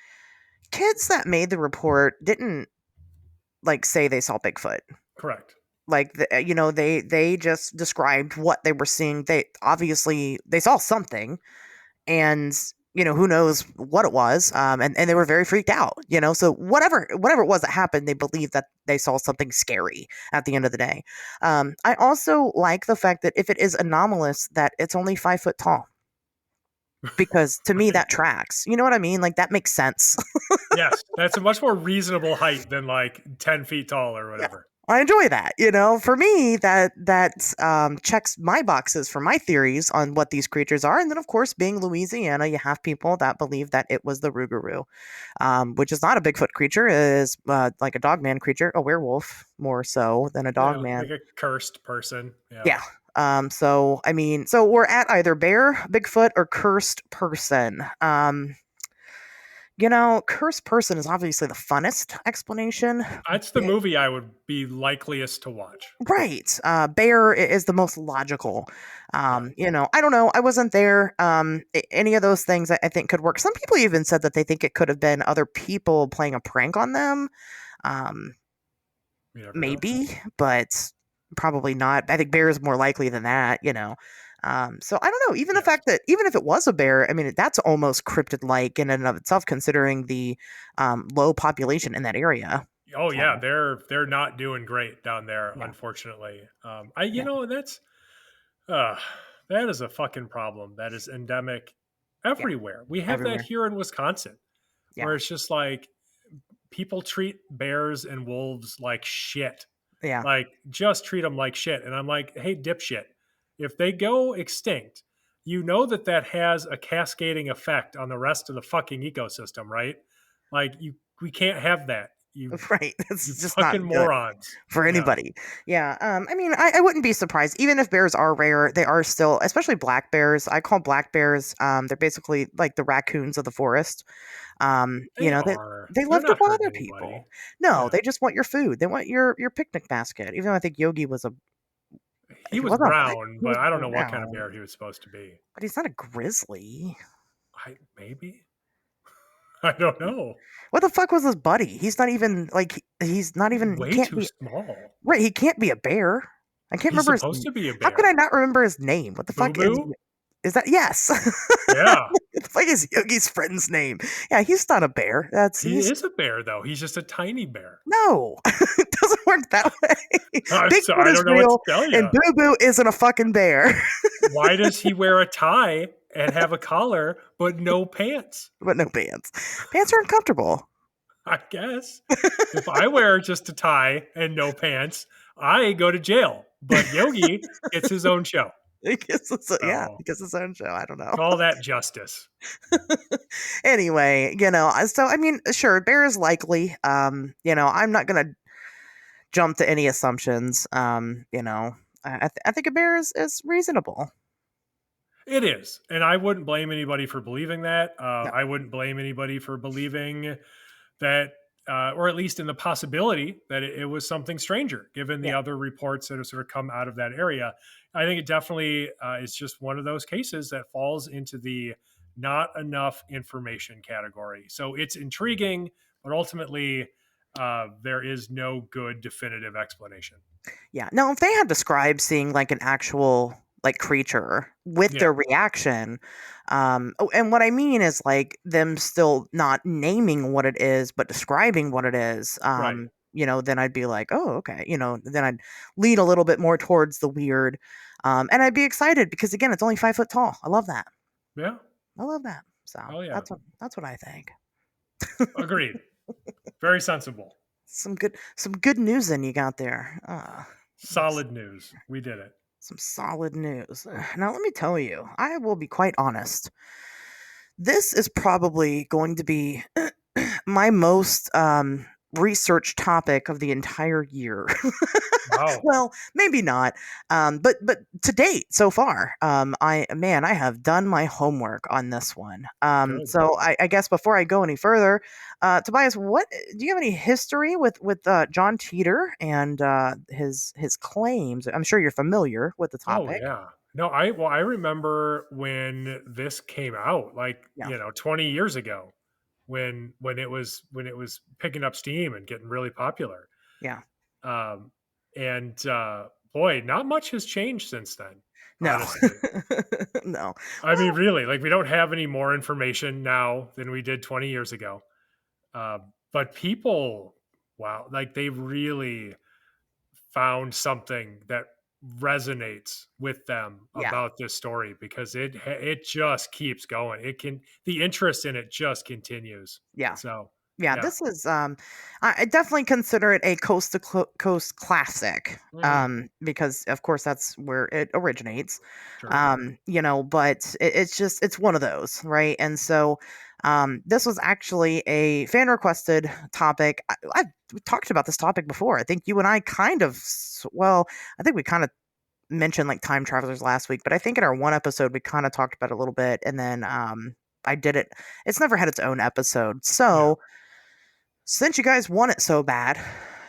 B: kids that made the report didn't like say they saw Bigfoot.
C: Correct.
B: Like they just described what they were seeing. They obviously they saw something, and who knows what it was, and they were very freaked out, so whatever it was that happened, they believed that they saw something scary at the end of the day. I also like the fact that if it is anomalous, that it's only 5 foot tall, because to me that tracks, you know what I mean, like that makes sense.
C: Yes, that's a much more reasonable height than like 10 feet tall or
B: Yeah.
C: whatever.
B: I enjoy that. For me, that checks my boxes for my theories on what these creatures are. And then, of course, being Louisiana, you have people that believe that it was the Rougarou, which is not a Bigfoot creature. It is like a dogman creature, a werewolf more so than a
C: Yeah, like
B: dogman.
C: a cursed person. Yeah.
B: Yeah. So I mean, so we're at either bear, Bigfoot, or cursed person. Cursed person is obviously the funnest explanation.
C: That's the movie I would be likeliest to watch.
B: Right. Bear is the most logical.
C: Yeah.
B: I don't know. I wasn't there. Any of those things I think could work. Some people even said that they think it could have been other people playing a prank on them. Um,
C: You never know.
B: maybe, but probably not. I think bear is more likely than that. So I don't know. Even the
C: Yes.
B: fact that even if it was a bear, I mean, that's almost cryptid-like in and of itself, considering the low population in that area.
C: Oh
B: So,
C: yeah, they're not doing great down there,
B: yeah.
C: unfortunately. I you
B: Yeah.
C: know that's uh that is a fucking problem that is endemic
B: Yeah.
C: everywhere. We have that
B: Everywhere.
C: here in Wisconsin,
B: Yeah.
C: where it's just like people treat bears and wolves like shit.
B: Yeah.
C: Like just treat them like shit. And I'm like, hey, dipshit, if they go extinct, you know that has a cascading effect on the rest of the fucking ecosystem, right? Like we can't have that. You
B: Right.
C: you
B: It's just not
C: fucking
B: good
C: morons.
B: for
C: Yeah.
B: anybody. Yeah. I mean, I wouldn't be surprised. Even if bears are rare, they are still, especially black bears. I call black bears, they're basically like the raccoons of the forest.
C: They
B: They
C: are.
B: they
C: They're
B: love to
C: not hurting
B: bother
C: anybody.
B: people. No,
C: Yeah.
B: they just want your food. They want your picnic basket. Even though I think Yogi was
C: He
B: he
C: was
B: wasn't a black,
C: brown,
B: he
C: but
B: was
C: I don't know what kind of
B: brown,
C: bear he was supposed to be.
B: but he's not a grizzly.
C: Maybe. I don't know.
B: What the fuck was his buddy? He's not even like he's not even he
C: Way
B: can't
C: too
B: be
C: small.
B: right. He can't be a bear. I can't
C: He's
B: remember his.
C: supposed to be a
B: How could I
C: bear.
B: not remember his name? What the
C: Boo
B: fuck
C: Boo?
B: is that? Yes.
C: Yeah.
B: What the fuck is Yogi's friend's name? Yeah, he's not a bear.
C: He
B: He's
C: is a bear, though. He's just a tiny bear.
B: no. It doesn't work that way.
C: So
B: Bigfoot
C: I
B: is
C: don't know what to
B: real,
C: tell
B: and
C: you.
B: Boo Boo isn't a fucking bear.
C: Why does he wear a tie and have a collar, but no pants?
B: But no pants. Pants are uncomfortable.
C: I guess. If I wear just a tie and no pants, I go to jail. But Yogi gets his own show.
B: Yeah,
C: So
B: because it's his own show. I don't know.
C: call that justice.
B: Anyway, so I mean, sure, bear is likely. I'm not gonna jump to any assumptions. I think a bear is reasonable.
C: It is. And I wouldn't blame anybody for believing that.
B: No.
C: I wouldn't blame anybody for believing that, or at least in the possibility that it was something stranger, given the
B: Yeah.
C: other reports that have sort of come out of that area. I think it definitely is just one of those cases that falls into the not enough information category. So it's intriguing, but ultimately, there is no good definitive explanation.
B: Yeah. Now, if they had described seeing like an actual like creature with
C: Yeah.
B: their reaction, and what I mean is like them still not naming what it is, but describing what it is.
C: Right.
B: Then I'd be like, oh, okay. Then I'd lean a little bit more towards the weird, and I'd be excited because again, it's only 5 foot tall. I love that.
C: Yeah.
B: I love that. So
C: Oh, yeah.
B: that's what I think.
C: Agreed. Very sensible.
B: Some good news in you got there.
C: Solid news. We did it.
B: Some solid news. Now, let me tell you, I will be quite honest. This is probably going to be my most research topic of the entire year.
C: Wow.
B: Well, maybe not. But to date, so far, I have done my homework on this one.
C: Good.
B: So I guess before I go any further, Tobias, what do you have any history with John Titor and his claims? I'm sure you're familiar with the
C: Oh
B: topic.
C: yeah. No, I remember when this came out, like,
B: Yeah,
C: 20 years ago, when it was picking up steam and getting really popular.
B: yeah.
C: Um, and boy, not much has changed since then,
B: No,
C: honestly.
B: no.
C: I mean,
B: Well,
C: really, like we don't have any more information now than we did 20 years ago. But people, wow, like they really found something that resonates with them
B: yeah.
C: about this story because it just keeps going. The interest in it just continues.
B: Yeah.
C: So
B: Yeah,
C: yeah,
B: this is I definitely consider it a coast to coast classic.
C: hmm,
B: Because of course that's where it originates.
C: sure.
B: But it's one of those, right? And so this was actually a fan requested topic. I've talked about this topic before. I think you and I I think we kind of mentioned like time travelers last week, but I think in our one episode we kind of talked about it a little bit, and then I did it. It's never had its own episode.
C: Yeah.
B: So since you guys want it so bad,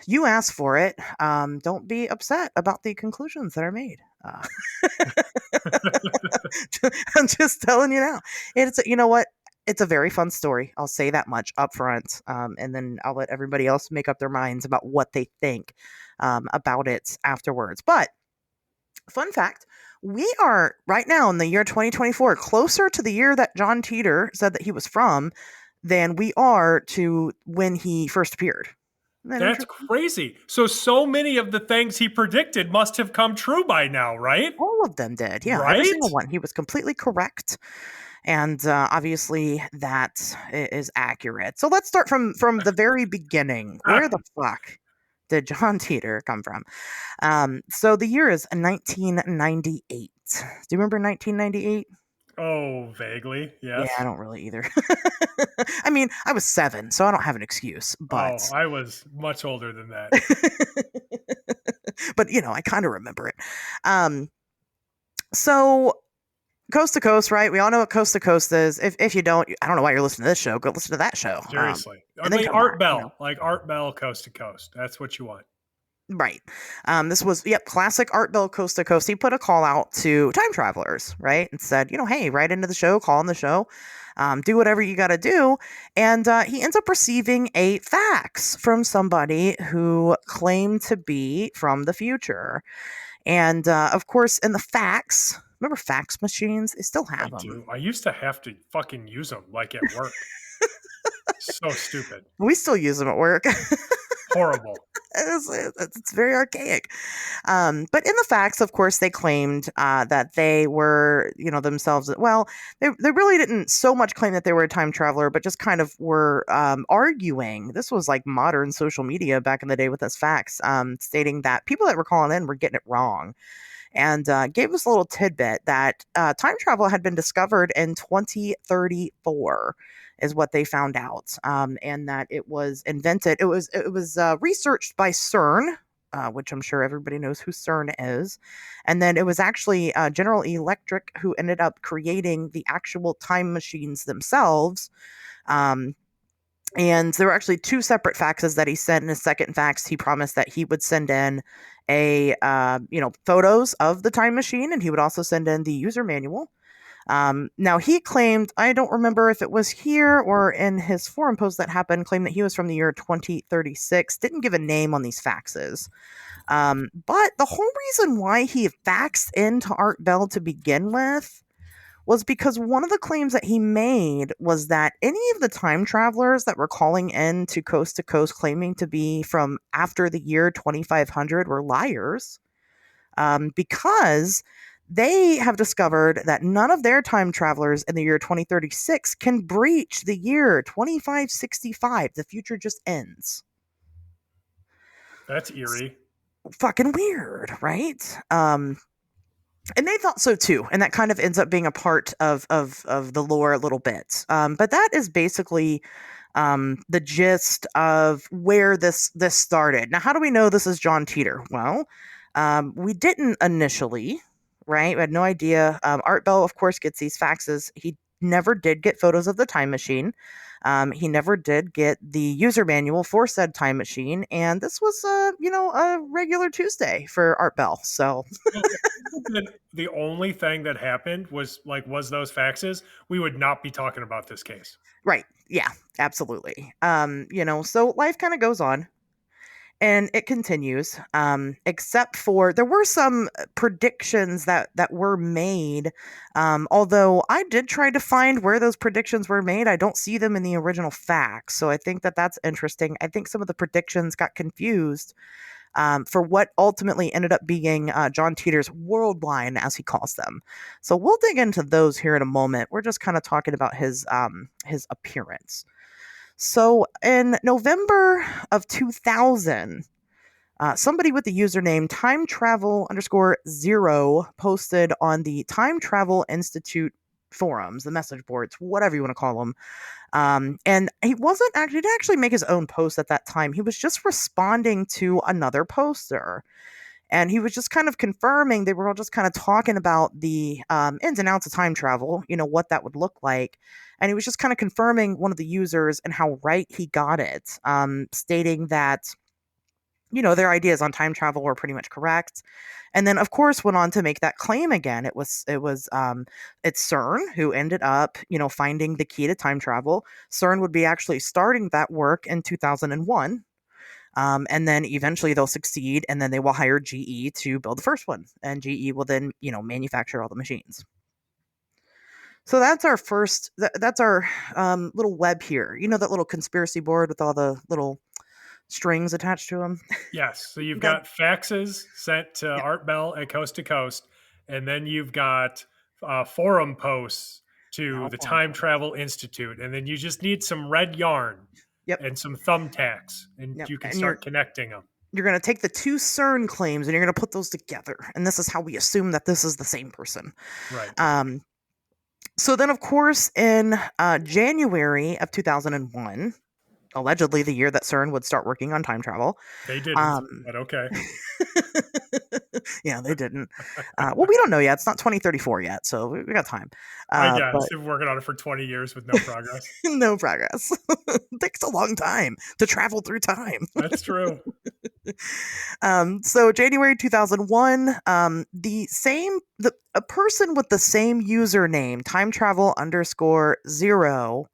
B: you asked for it. Don't be upset about the conclusions that are made. I'm just telling you now. You know what? It's a very fun story. I'll say that much up front. And then I'll let everybody else make up their minds about what they think about it afterwards. But fun fact, we are right now in the year 2024 closer to the year that John Titor said that he was from than we are to when he first appeared. Isn't that
C: That's
B: interesting?
C: crazy. So many of the things he predicted must have come true by now, right?
B: All of them did. Yeah, every
C: Right?
B: single one. He was completely correct. And obviously that is accurate. So let's start from the very beginning. Where the fuck did John Titor come from? So the year is 1998. Do you remember 1998?
C: Oh, vaguely,
B: Yeah, I
C: yes.
B: don't really either. I mean, I was 7, so I don't have an excuse, but
C: Oh, I was much older than that.
B: but I kind of remember it. Um, so coast to coast, right? We all know what coast to coast is. If you don't, I don't know why you're listening to this show. Go listen to that show.
C: Seriously. I
B: And then
C: mean,
B: come back.
C: Like Art Bell coast to coast. That's what you want.
B: Right. This was, yep, classic Art Bell Coast to Coast. He put a call out to time travelers, right? And said, hey, write into the show, call in the show, do whatever you got to do. And he ends up receiving a fax from somebody who claimed to be from the future. And of course, in the fax, remember fax machines? They still
C: I
B: have them.
C: do. I used to have to fucking use them like at work. So stupid.
B: We still use them at work.
C: Horrible.
B: It's very archaic. But in the facts, of course, they claimed that they were, themselves. Well, they really didn't so much claim that they were a time traveler, but just kind of were arguing. This was like modern social media back in the day with this facts, stating that people that were calling in were getting it wrong. And gave us a little tidbit that time travel had been discovered in 2034 is what they found out, and that it was invented. It was researched by CERN, which I'm sure everybody knows who CERN is, and then it was actually General Electric who ended up creating the actual time machines themselves. Um, and there were actually two separate faxes that he sent. In his second fax, he promised that he would send in photos of the time machine, and he would also send in the user manual. Now he claimed, I don't remember if it was here or in his forum post that happened, claimed that he was from the year 2036. Didn't give a name on these faxes. But the whole reason why he faxed into Art Bell to begin with was because one of the claims that he made was that any of the time travelers that were calling in to Coast claiming to be from after the year 2500 were liars, because they have discovered that none of their time travelers in the year 2036 can breach the year 2565. The future just ends.
C: That's eerie.
B: Fucking weird, right? And they thought so too, and that kind of ends up being a part of the lore a little bit. But that is basically the gist of where this started. Now, how do we know this is John Titor? Well, we didn't initially, right? We had no idea. Art Bell, of course, gets these faxes. He never did get photos of the time machine. He never did get the user manual for said time machine, and this was, a regular Tuesday for Art Bell. So,
C: Well, the only thing that happened was those faxes, we would not be talking about this case.
B: right, yeah, absolutely. So life kind of goes on. And it continues, except for there were some predictions that were made. Although I did try to find where those predictions were made, I don't see them in the original facts. So I think that's interesting. I think some of the predictions got confused for what ultimately ended up being John Titor's world line, as he calls them. So we'll dig into those here in a moment. We're just kind of talking about his appearance. So in November of 2000, somebody with the username time travel underscore zero posted on the Time Travel Institute forums, the message boards, whatever you want to call them. And he didn't actually make his own post at that time. He was just responding to another poster. And he was just kind of confirming, they were all just kind of talking about the ins and outs of time travel, what that would look like. And he was just kind of confirming one of the users and how right he got it, stating that, their ideas on time travel were pretty much correct. And then, of course, went on to make that claim again. It's CERN who ended up, finding the key to time travel. CERN would be actually starting that work in 2001. And then eventually they'll succeed, and then they will hire GE to build the first one, and GE will then, manufacture all the machines. So that's our first. That's our little web here. That little conspiracy board with all the little strings attached to them.
C: Yes. So you've got faxes sent to Art Bell at Coast to Coast, and then you've got forum posts to the Time Travel Institute, and then you just need some red yarn.
B: Yep.
C: And some thumbtacks, and you can start connecting them.
B: You're going to take the two CERN claims and you're going to put those together. And this is how we assume that this is the same person.
C: Right.
B: So then, of course, in January of 2001, allegedly the year that CERN would start working on time travel.
C: They didn't, but okay.
B: Yeah, they didn't. Well, we don't know yet. It's not 2034 yet, so we got time.
C: I guess they've been working on it for 20 years with no progress.
B: No progress. It takes a long time to travel through time.
C: That's true.
B: So January 2001, a person with the same username, time travel underscore zero,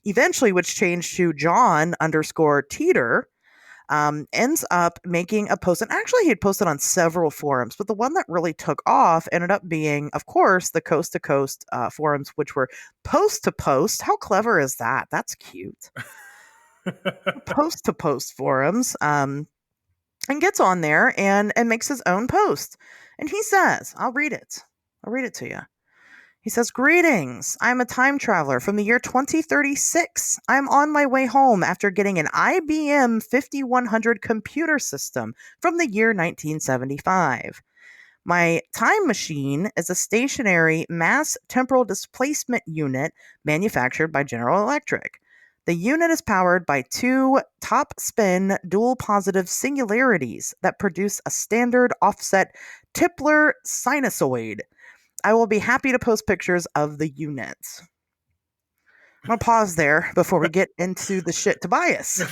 B: eventually which changed to John underscore Titor, ends up making a post. And actually, he had posted on several forums, but the one that really took off ended up being, of course, the Coast to Coast forums, which were post to post. How clever is that? That's cute. Post to post forums. And gets on there and makes his own post. And he says, I'll read it to you. He says, "Greetings. I'm a time traveler from the year 2036. I'm on my way home after getting an IBM 5100 computer system from the year 1975. My time machine is a stationary mass temporal displacement unit manufactured by General Electric. The unit is powered by two top spin dual positive singularities that produce a standard offset Tipler sinusoid. I will be happy to post pictures of the units." I'm going to pause there before we get into the shit Tobias.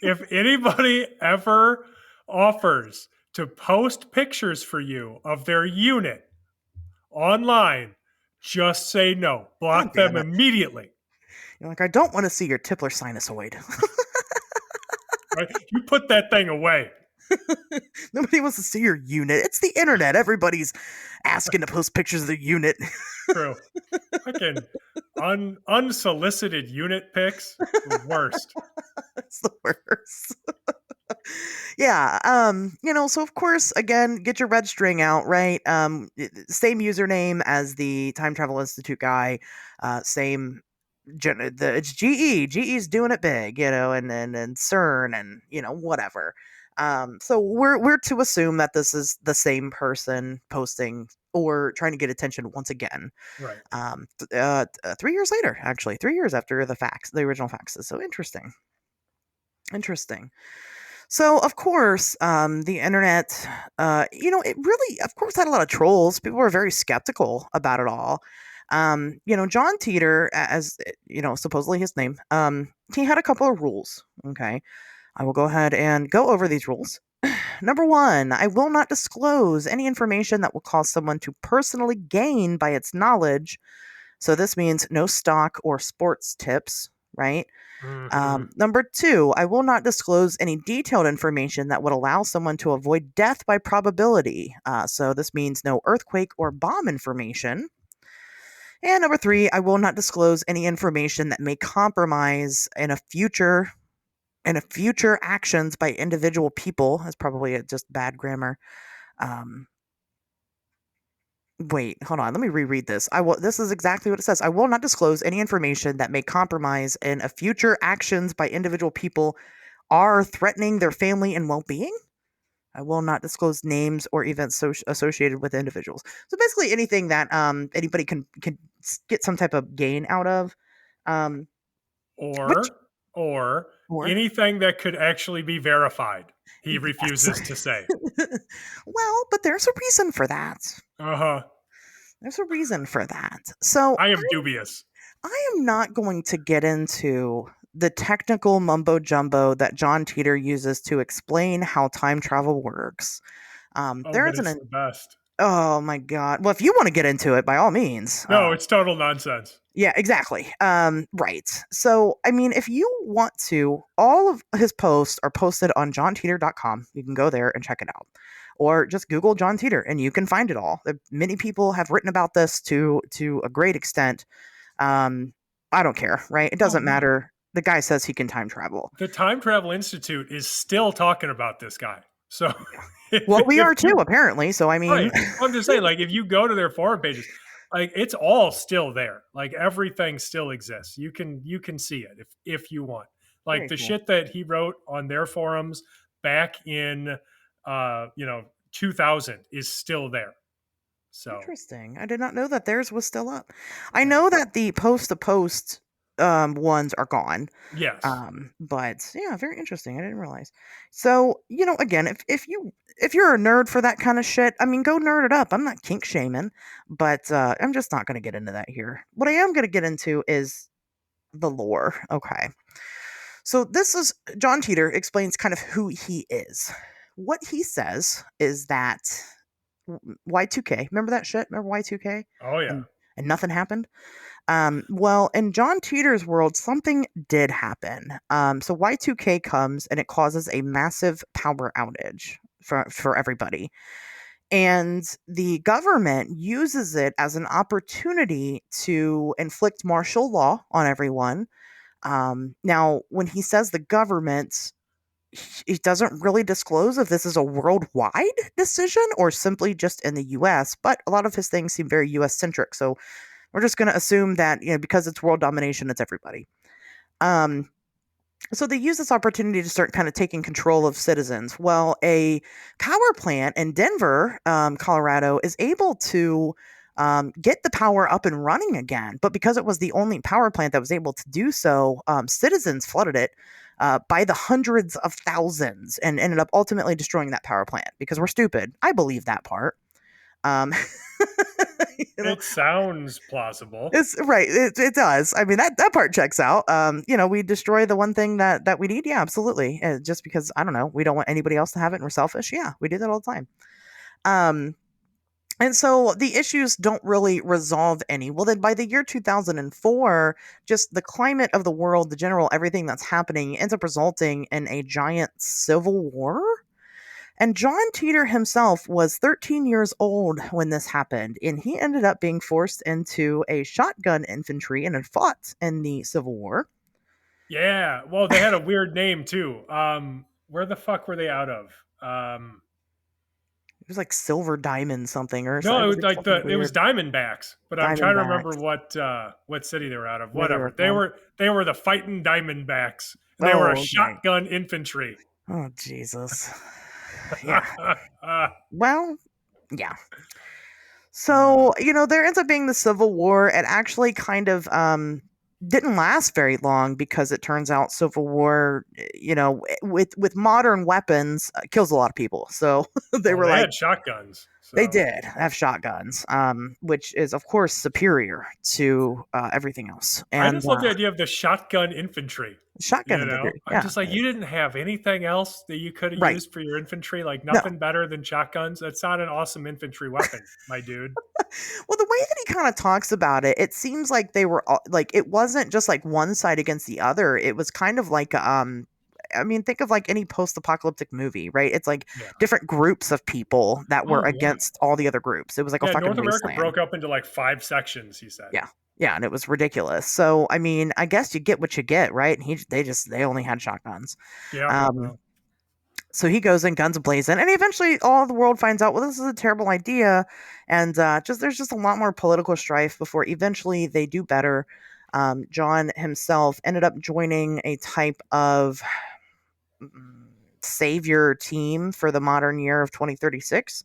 C: If anybody ever offers to post pictures for you of their unit online, just say no. Block them immediately.
B: You're like, I don't want to see your Tipler sinusoid.
C: Right? You put that thing away.
B: Nobody wants to see your unit. It's the internet. Everybody's asking to post pictures of the unit.
C: True. Fucking unsolicited unit pics, the worst.
B: It's the worst. Yeah. So of course, again, get your red string out, right? Same username as the Time Travel Institute guy. It's GE. GE's doing it big, and CERN and whatever. So we're to assume that this is the same person posting or trying to get attention once again.
C: Right.
B: 3 years later, actually, 3 years after the original faxes. So interesting. Interesting. So, of course, the internet, it really, of course, had a lot of trolls. People were very skeptical about it all. John Titor, as supposedly his name, he had a couple of rules. Okay, I will go ahead and go over these rules. Number one, I will not disclose any information that will cause someone to personally gain by its knowledge. So this means no stock or sports tips, right?
C: Mm-hmm.
B: Number two, I will not disclose any detailed information that would allow someone to avoid death by probability. So this means no earthquake or bomb information. And number three, I will not disclose any information that may compromise in a future actions by individual people. That's probably just bad grammar. Wait, hold on. Let me reread this. This is exactly what it says. I will not disclose any information that may compromise in a future actions by individual people are threatening their family and well-being. I will not disclose names or events associated with individuals. So basically, anything that anybody can get some type of gain out of, which
C: Or
B: or
C: anything that could actually be verified. He
B: yes.
C: refuses to say.
B: Well, but there's a reason for that.
C: Uh-huh.
B: There's a reason for that. So
C: I am dubious.
B: I am not going to get into the technical mumbo jumbo that John Titor uses to explain how time travel works.
C: But
B: There's
C: it's the best.
B: Oh my god. Well, if you want to get into it, by all means.
C: No, it's total nonsense.
B: Yeah, exactly. Right. So, I mean, if you want to, all of his posts are posted on johntitor.com. You can go there and check it out. Or just Google John Titor and you can find it all. Many people have written about this to a great extent. I don't care, right? It doesn't matter. The guy says he can time travel.
C: The Time Travel Institute is still talking about this guy. So,
B: well, we are too, apparently. So, I mean,
C: right. I'm just saying, like, if you go to their forum pages, like, it's all still there. Like, everything still exists. You can see it if you want. Like, the shit that he wrote on their forums back in 2000 is still there. So
B: interesting. I did not know that theirs was still up. I know that the post-to-post ones are gone.
C: yes.
B: But yeah, very interesting. I didn't realize. So, again, if you're a nerd for that kind of shit, I mean, go nerd it up. I'm not kink shaming, but I'm just not going to get into that here. What I am going to get into is the lore. Okay. So this is John Titor explains kind of who he is. What he says is that Y2K, remember that shit? Remember Y2K?
C: Oh yeah.
B: And nothing happened? Well, in John Titor's world, something did happen. So Y2K comes and it causes a massive power outage for everybody. And the government uses it as an opportunity to inflict martial law on everyone. Now, when he says the government, he doesn't really disclose if this is a worldwide decision or simply just in the US, but a lot of his things seem very US centric. So we're just going to assume that, because it's world domination, it's everybody. So they use this opportunity to start kind of taking control of citizens. Well, a power plant in Denver, Colorado, is able to get the power up and running again. But because it was the only power plant that was able to do so, citizens flooded it by the hundreds of thousands and ended up ultimately destroying that power plant because we're stupid. I believe that part.
C: It sounds plausible.
B: It's right. It does. I mean, that part checks out. We destroy the one thing that we need. Yeah, absolutely. Just because, I don't know, we don't want anybody else to have it and we're selfish. Yeah, we do that all the time. And so the issues don't really resolve any. Well, then by the year 2004, just the climate of the world, the general everything that's happening ends up resulting in a giant civil war. And John Titor himself was 13 years old when this happened, and he ended up being forced into a shotgun infantry and had fought in the Civil War.
C: Yeah, well, they had a weird name too. Where the fuck were they out of?
B: It was like Silver Diamond something or
C: no,
B: something.
C: it was Diamondbacks, but I'm trying to remember
B: Diamondbacks.
C: what city they were out of.
B: Where they
C: Whatever.
B: were
C: They were the fighting Diamondbacks. And they were a shotgun infantry.
B: Oh Jesus. Yeah. Well, yeah. So, there ends up being the Civil War. It actually kind of didn't last very long because it turns out Civil War, with modern weapons, kills a lot of people. So they
C: Well,
B: were
C: they
B: like,
C: had shotguns,
B: they
C: so
B: did have shotguns, which is, of course, superior to everything else.
C: I
B: And
C: just love the idea of the shotgun infantry.
B: shotgun
C: You
B: infantry,
C: know, I'm
B: yeah,
C: just like, you didn't have anything else that you could have
B: right.
C: used for your infantry, like
B: No.
C: nothing better than shotguns. That's not an awesome infantry weapon, my dude.
B: Well, the way that he kind of talks about it, it seems like they were like, it wasn't just like one side against the other. It was kind of like I mean, think of like any post-apocalyptic movie, right? It's like
C: Yeah.
B: different groups of people that were
C: Oh yeah.
B: against all the other groups. It was like a
C: Yeah,
B: fucking
C: North America
B: wasteland.
C: broke up into like 5 sections, he said.
B: Yeah. Yeah, and it was ridiculous. So, I mean, I guess you get what you get, right? And they only had shotguns.
C: Yeah.
B: Um, so he goes in guns blazing, and eventually all the world finds out, well, this is a terrible idea, and there's just a lot more political strife before eventually they do better. John himself ended up joining a type of savior team for the modern year of 2036,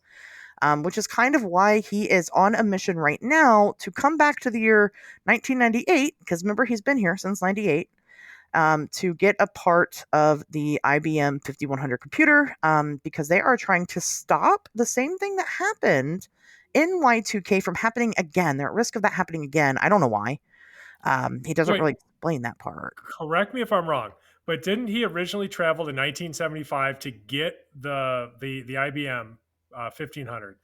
B: which is kind of why he is on a mission right now to come back to the year 1998, because remember, he's been here since 98, to get a part of the IBM 5100 computer, because they are trying to stop the same thing that happened in Y2K from happening again. They're at risk of that happening again. I don't know why. He doesn't
C: Wait,
B: really explain that part.
C: correct me if I'm wrong, but didn't he originally travel to 1975 to get the IBM 1500,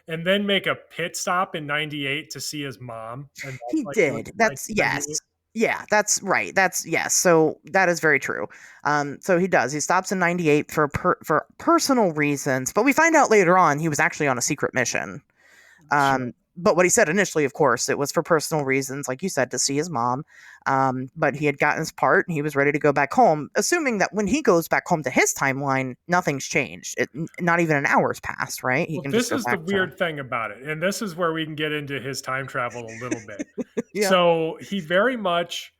C: and then make a pit stop in '98 to see his mom? And that's
B: He
C: like
B: did. That's yes.
C: 1998.
B: Yeah, that's right. That's yes. So that is very true. So he does. He stops in 98 for personal reasons, but we find out later on he was actually on a secret mission.
C: Sure.
B: But what he said initially, of course, it was for personal reasons, like you said, to see his mom. But he had gotten his part and he was ready to go back home, assuming that when he goes back home to his timeline, nothing's changed. Not even an hour's passed, right? He
C: Well,
B: can just
C: this
B: go
C: is the
B: back to.
C: weird thing about it, and this is where we can get into his time travel a little bit.
B: Yeah.
C: So he very much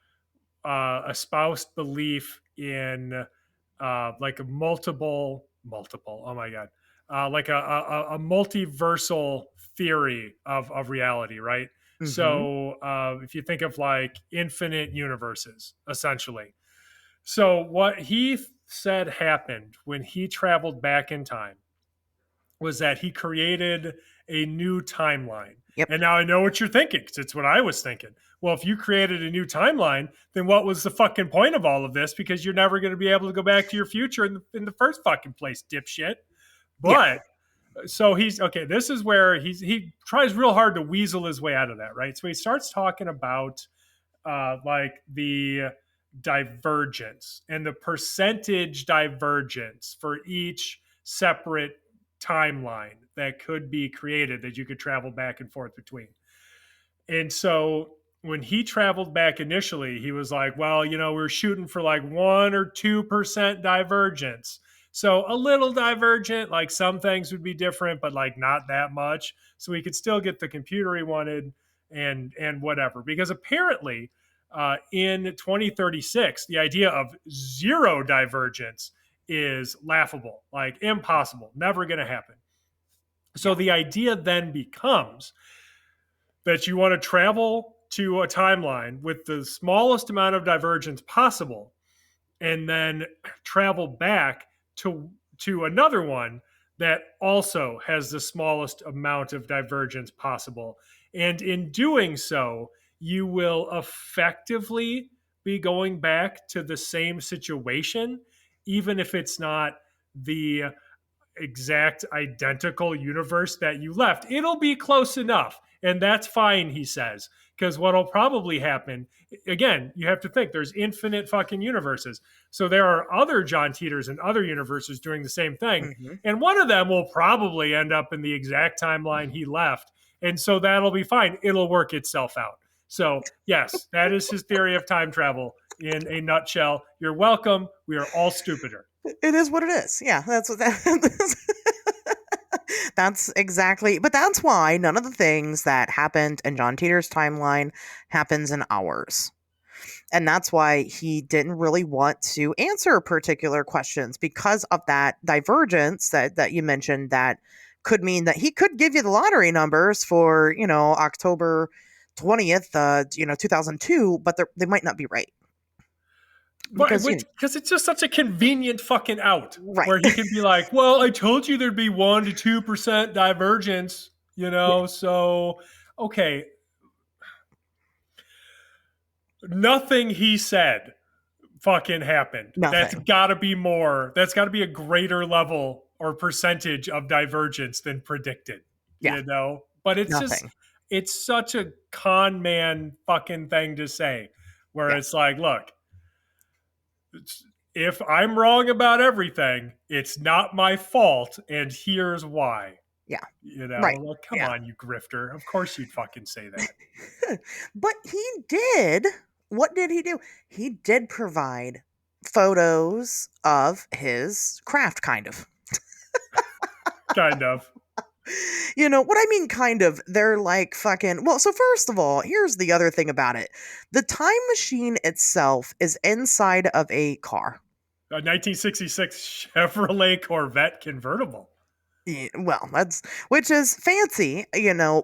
C: espoused belief in like a multiple. Oh my god, like a multiversal theory of reality, right?
B: Hmm.
C: So if you think of like infinite universes, essentially. So what he said happened when he traveled back in time was that he created a new timeline.
B: Yep.
C: And now I know what you're thinking, because it's what I was thinking. Well, if you created a new timeline, then what was the fucking point of all of this? Because you're never going to be able to go back to your future in the first fucking place, dipshit.
B: Yeah.
C: But so he's okay. This is where he tries real hard to weasel his way out of that, right? So he starts talking about like the divergence and the percentage divergence for each separate timeline that could be created that you could travel back and forth between. And so when he traveled back initially, he was like, well, we're shooting for like 1 or 2% divergence. So a little divergent, like some things would be different, but like not that much. So we could still get the computer he wanted and whatever. Because apparently in 2036, the idea of zero divergence is laughable, like impossible, never going to happen. So the idea then becomes that you want to travel to a timeline with the smallest amount of divergence possible and then travel back to another one that also has the smallest amount of divergence possible. And in doing so, you will effectively be going back to the same situation, even if it's not the exact identical universe that you left. It'll be close enough. And that's fine, he says. Because what'll probably happen, again, you have to think there's infinite fucking universes. So there are other John Titors in other universes doing the same thing.
B: Hmm.
C: And one of them will probably end up in the exact timeline he left. And so that'll be fine. It'll work itself out. So, yes, that is his theory of time travel in a nutshell. You're welcome. We are all stupider.
B: It is what it is. Yeah, that's what that. That's exactly. But that's why none of the things that happened in John Titor's timeline happens in ours. And that's why he didn't really want to answer particular questions, because of that divergence that you mentioned that could mean that he could give you the lottery numbers for, October 20th, 2002, but they might not be right.
C: Right,
B: Because,
C: because it's just such a convenient fucking out
B: right.
C: where he can be like, well, I told you there'd be 1% to 2% divergence,
B: Yeah,
C: so, okay. Nothing he said fucking happened. That's
B: nothing.
C: got to be more. That's got to be a greater level or percentage of divergence than predicted,
B: Yeah,
C: But
B: nothing.
C: it's such a con man fucking thing to say where
B: Yeah.
C: it's like, look, if I'm wrong about everything, it's not my fault. And here's why,
B: Yeah. Right.
C: like, come
B: Yeah.
C: on, you grifter. Of course you'd fucking say that.
B: But he did. What did he do? He did provide photos of his craft, kind of.
C: Kind of.
B: What I mean, kind of? They're like fucking. Well, so first of all, here's the other thing about it: the time machine itself is inside of a car.
C: A 1966 Chevrolet Corvette convertible.
B: Well, which is fancy,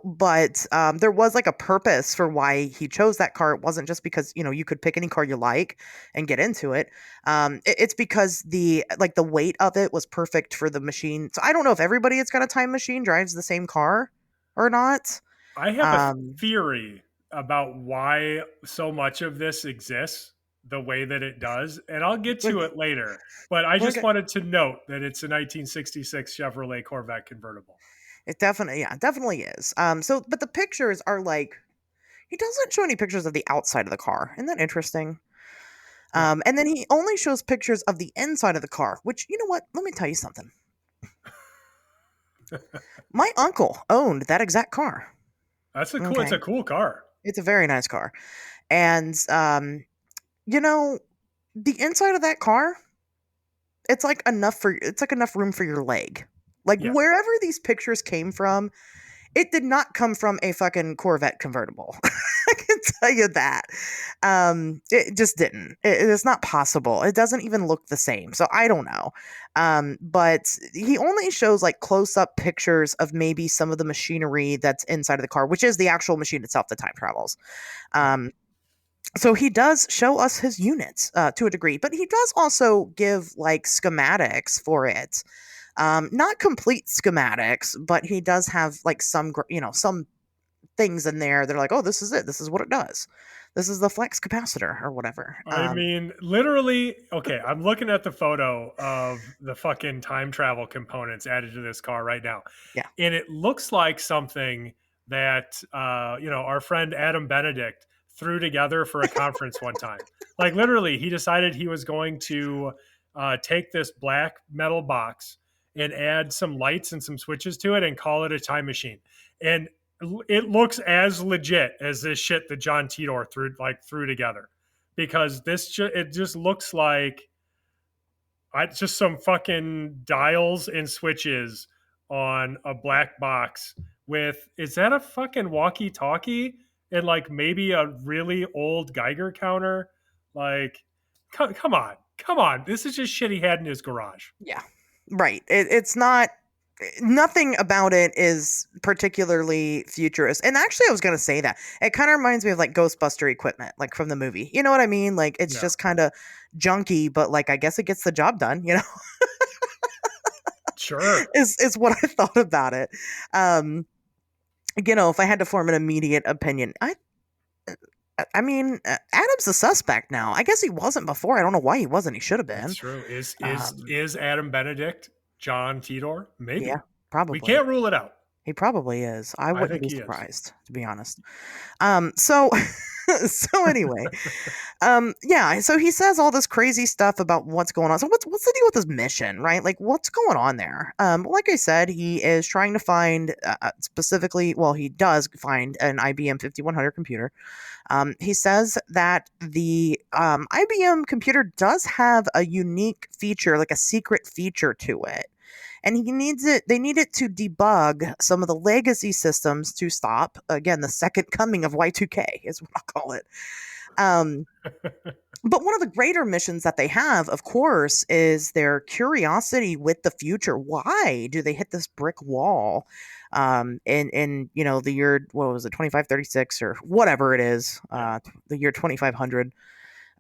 B: but there was like a purpose for why he chose that car. It wasn't just because, you could pick any car you like and get into it. It's because the weight of it was perfect for the machine. So I don't know if everybody that's got a time machine drives the same car or not.
C: I have a
B: Um,
C: theory about why so much of this exists the way that it does, and I'll get to
B: okay.
C: it later. But I just
B: Okay.
C: wanted to note that it's a 1966 Chevrolet Corvette convertible.
B: It definitely is. But the pictures are like, he doesn't show any pictures of the outside of the car. Isn't that interesting?
C: Yeah.
B: And then he only shows pictures of the inside of the car, which, you know what? Let me tell you something. My uncle owned that exact car.
C: It's
B: Okay.
C: a cool car.
B: It's a very nice car. And, the inside of that car, it's like enough room for your leg. Like
C: Yeah.
B: wherever these pictures came from, it did not come from a fucking Corvette convertible. I can tell you that. It just didn't. It's not possible. It doesn't even look the same. So I don't know. But he only shows like close up pictures of maybe some of the machinery that's inside of the car, which is the actual machine itself that time travels. So he does show us his units to a degree, but he does also give like schematics for it. Not complete schematics, but he does have like some things in there. They're like, oh, this is it. This is what it does. This is the flex capacitor or whatever.
C: I mean, literally, okay, I'm looking at the photo of the fucking time travel components added to this car right now.
B: Yeah.
C: And it looks like something that, our friend Adam Benedict threw together for a conference one time. Like, literally, he decided he was going to take this black metal box and add some lights and some switches to it and call it a time machine. And it looks as legit as this shit that John Titor threw together, because it just looks like just some fucking dials and switches on a black box with, is that a fucking walkie-talkie and like maybe a really old Geiger counter? Like, come on, this is just shit he had in his garage.
B: Yeah, right. It's not. Nothing about it is particularly futurist. And actually, I was going to say that. It kind of reminds me of like Ghostbuster equipment, like from the movie. You know what I mean? Like it's just kind of junky, but like I guess it gets the job done,
C: Sure.
B: is what I thought about it. If I had to form an immediate opinion, I mean, Adam's the suspect now. I guess he wasn't before. I don't know why he wasn't. He should have been.
C: That's true. Is Adam Benedict John Titor? Maybe.
B: Yeah, probably.
C: We can't rule it out.
B: He probably is. I wouldn't be surprised, to be honest. So anyway, so he says all this crazy stuff about what's going on. So what's the deal with his mission, right? Like what's going on there? Like I said, he is trying to find specifically, well, he does find an IBM 5100 computer. He says that the IBM computer does have a unique feature, like a secret feature to it. And they need it to debug some of the legacy systems to stop, again, the second coming of Y2K is what I'll call it. But one of the greater missions that they have, of course, is their curiosity with the future. Why do they hit this brick wall in the year, what was it, 2536 or whatever it is, the year 2500?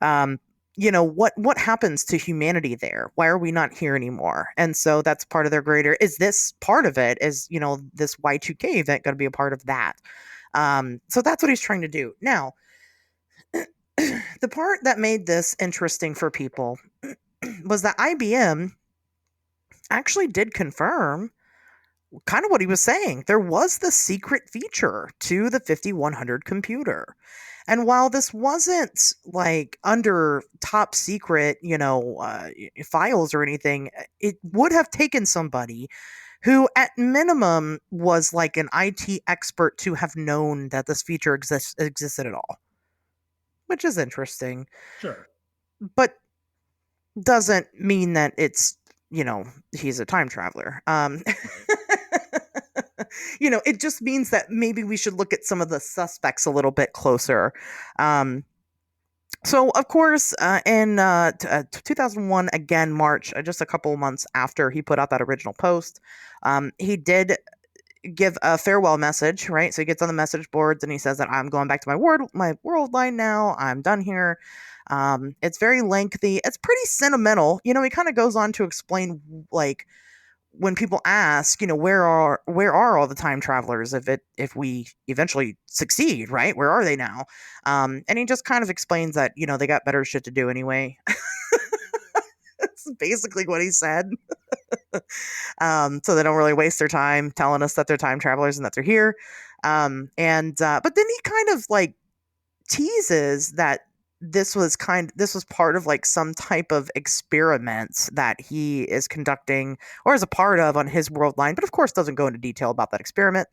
B: um, what happens to humanity there? Why are we not here anymore? And so that's part of their greater. Is this part of it? Is this Y2K event going to be a part of that? So that's what he's trying to do now. The part that made this interesting for people was that IBM actually did confirm kind of what he was saying. There was the secret feature to the 5100 computer. And while this wasn't like under top secret, files or anything, it would have taken somebody who at minimum was like an IT expert to have known that this feature existed at all, which is interesting,
C: Sure.
B: but doesn't mean that it's, he's a time traveler. It just means that maybe we should look at some of the suspects a little bit closer. So, of course, in 2001, again, March, just a couple of months after he put out that original post, he did give a farewell message, right? So he gets on the message boards and he says that I'm going back to my world line now. I'm done here. It's very lengthy. It's pretty sentimental. He kind of goes on to explain, like, when people ask, where are all the time travelers if we eventually succeed, right? Where are they now? And he just kind of explains that, they got better shit to do anyway. That's basically what he said. So they don't really waste their time telling us that they're time travelers and that they're here. But then he kind of like teases that this was part of like some type of experiment that he is conducting or is a part of on his world line, but of course doesn't go into detail about that experiment.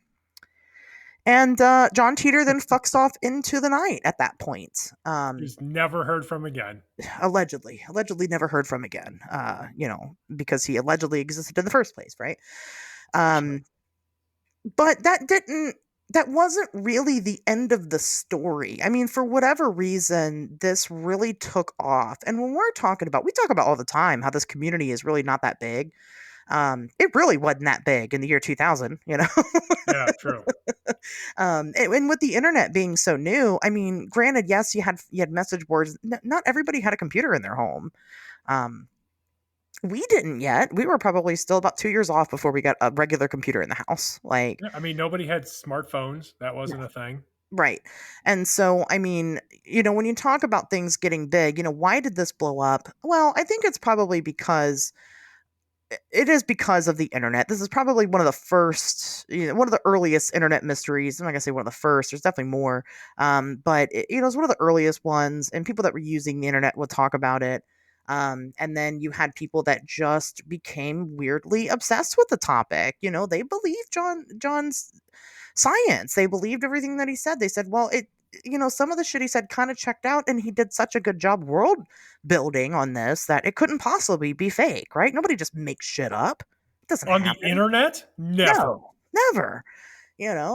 B: And John Titor then fucks off into the night at that point.
C: He's never heard from again.
B: Allegedly never heard from again, because he allegedly existed in the first place, right? But that wasn't really the end of the story. I mean, for whatever reason, this really took off. And when we talk about all the time how this community is really not that big. It really wasn't that big in the year 2000,
C: Yeah, true.
B: And with the internet being so new, I mean, granted, yes, you had message boards. Not everybody had a computer in their home. We didn't yet. We were probably still about 2 years off before we got a regular computer in the house. Like,
C: I mean, nobody had smartphones. That wasn't a thing.
B: Right. And so, I mean, when you talk about things getting big, why did this blow up? Well, I think it's probably because of the internet. This is probably one of the first, one of the earliest internet mysteries. I'm not gonna say one of the first. There's definitely more, but it's one of the earliest ones, and people that were using the internet would talk about it. And then you had people that just became weirdly obsessed with the topic. They believed John's science. They believed everything that he said. They said, well, some of the shit he said kind of checked out, and he did such a good job world building on this that it couldn't possibly be fake, right? Nobody just makes shit up. It doesn't
C: on
B: happen.
C: The internet. Never.
B: No, never.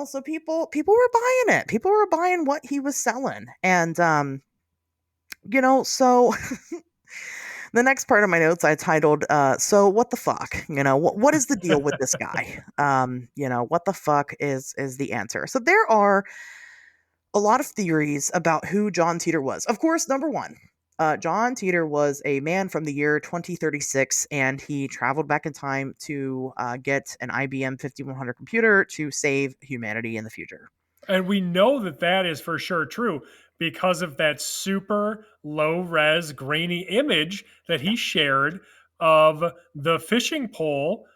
B: So people were buying it. People were buying what he was selling, and so. The next part of my notes I titled, so what the fuck? What is the deal with this guy? What the fuck is the answer? So there are a lot of theories about who John Titor was. Of course, number one, John Titor was a man from the year 2036, and he traveled back in time to get an IBM 5100 computer to save humanity in the future.
C: And we know that is for sure true because of that super low res grainy image that he shared of the fishing pole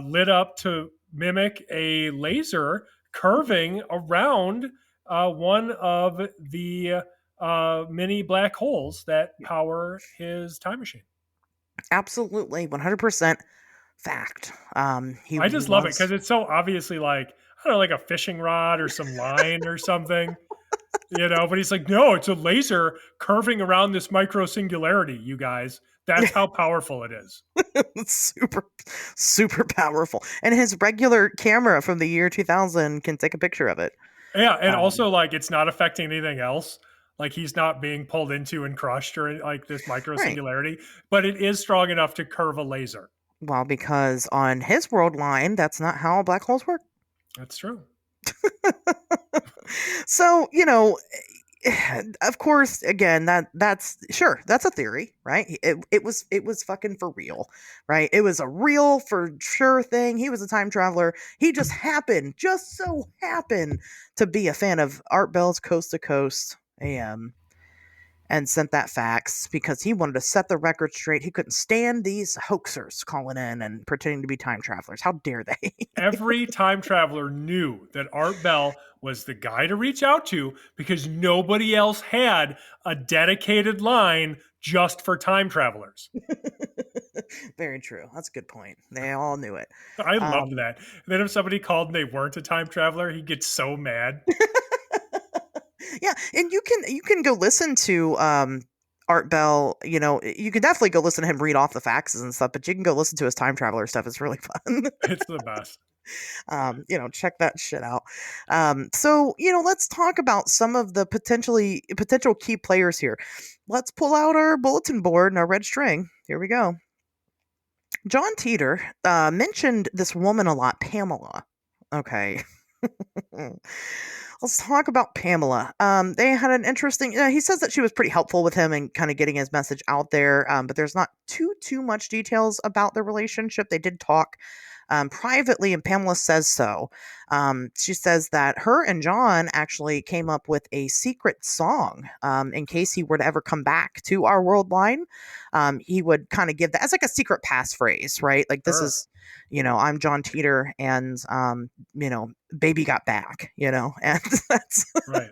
C: lit up to mimic a laser curving around one of the many black holes that power his time machine.
B: Absolutely, 100% fact.
C: I just love it because it's so obviously like, I don't know, like a fishing rod or some line or something, but he's like, no, it's a laser curving around this micro singularity, you guys. That's how powerful it is.
B: It's super, super powerful. And his regular camera from the year 2000 can take a picture of it.
C: Yeah. And also, like, it's not affecting anything else. Like he's not being pulled into and crushed or like this micro
B: Right.
C: singularity, but it is strong enough to curve a laser.
B: Well, because on his world line, that's not how black holes work.
C: That's true.
B: So, of course, again, that's sure, that's a theory, right? It was fucking for real, right? It was a real for sure thing. He was a time traveler. He just so happened to be a fan of Art Bell's Coast to Coast AM and sent that fax because he wanted to set the record straight. He couldn't stand these hoaxers calling in and pretending to be time travelers. How dare they?
C: Every time traveler knew that Art Bell was the guy to reach out to because nobody else had a dedicated line just for time travelers.
B: Very true. That's a good point. They all knew it.
C: I loved
B: Um,
C: that. And then if somebody called and they weren't a time traveler, he'd get so mad.
B: yeah, and you can go listen to Art Bell. You can definitely go listen to him read off the faxes and stuff, but you can go listen to his time traveler stuff. It's really fun.
C: It's the best.
B: Check that shit out. So let's talk about some of the potential key players here. Let's pull out our bulletin board and our red string. Here we go. John Titor mentioned this woman a lot, Pamela. Okay. Let's talk about Pamela. They had an interesting. He says that she was pretty helpful with him and kind of getting his message out there. But there's not too much details about their relationship. They did talk privately, and Pamela says so. She says that her and John actually came up with a secret song in case he were to ever come back to our world line. He would kind of give that as like a secret passphrase, right? Like this
C: Sure.
B: is, I'm John Titor, and baby got back, and that's
C: Right.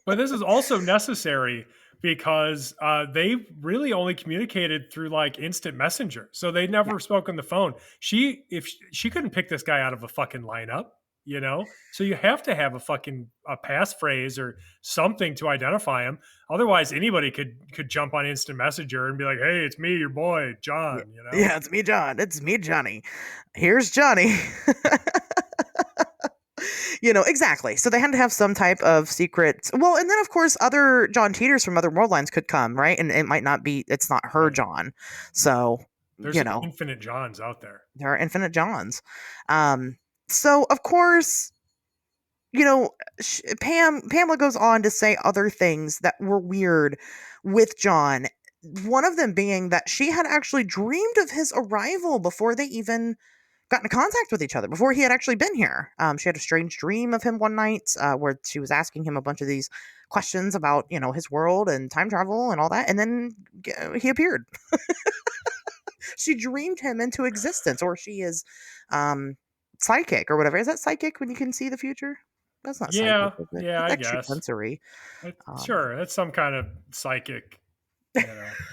C: But this is also necessary because they really only communicated through like instant messenger. So they
B: yeah,
C: never spoke on the phone. If she couldn't pick this guy out of a fucking lineup, so you have to have a passphrase or something to identify him. Otherwise anybody could jump on instant messenger and be like, hey, it's me, your boy,
B: yeah,
C: John,
B: yeah, it's me, John. It's me, Johnny. Here's Johnny. Exactly. So they had to have some type of secret. Well, and then of course other John Teeters from other world lines could come, right? And it might not be. It's not her
C: Right.
B: John. So
C: There's infinite Johns out there.
B: there are infinite Johns. So of course, Pamela goes on to say other things that were weird with John. One of them being that she had actually dreamed of his arrival before they even got into contact with each other, before he had actually been here. She had a strange dream of him one night where she was asking him a bunch of these questions about, his world and time travel and all that. And then he appeared. She dreamed him into existence, or she is psychic or whatever. Is that psychic when you can see the future? That's not psychic,
C: Yeah,
B: is it?
C: yeah,
B: That's
C: I
B: extra
C: guess.
B: sensory. Um,
C: Sure, that's some kind of psychic,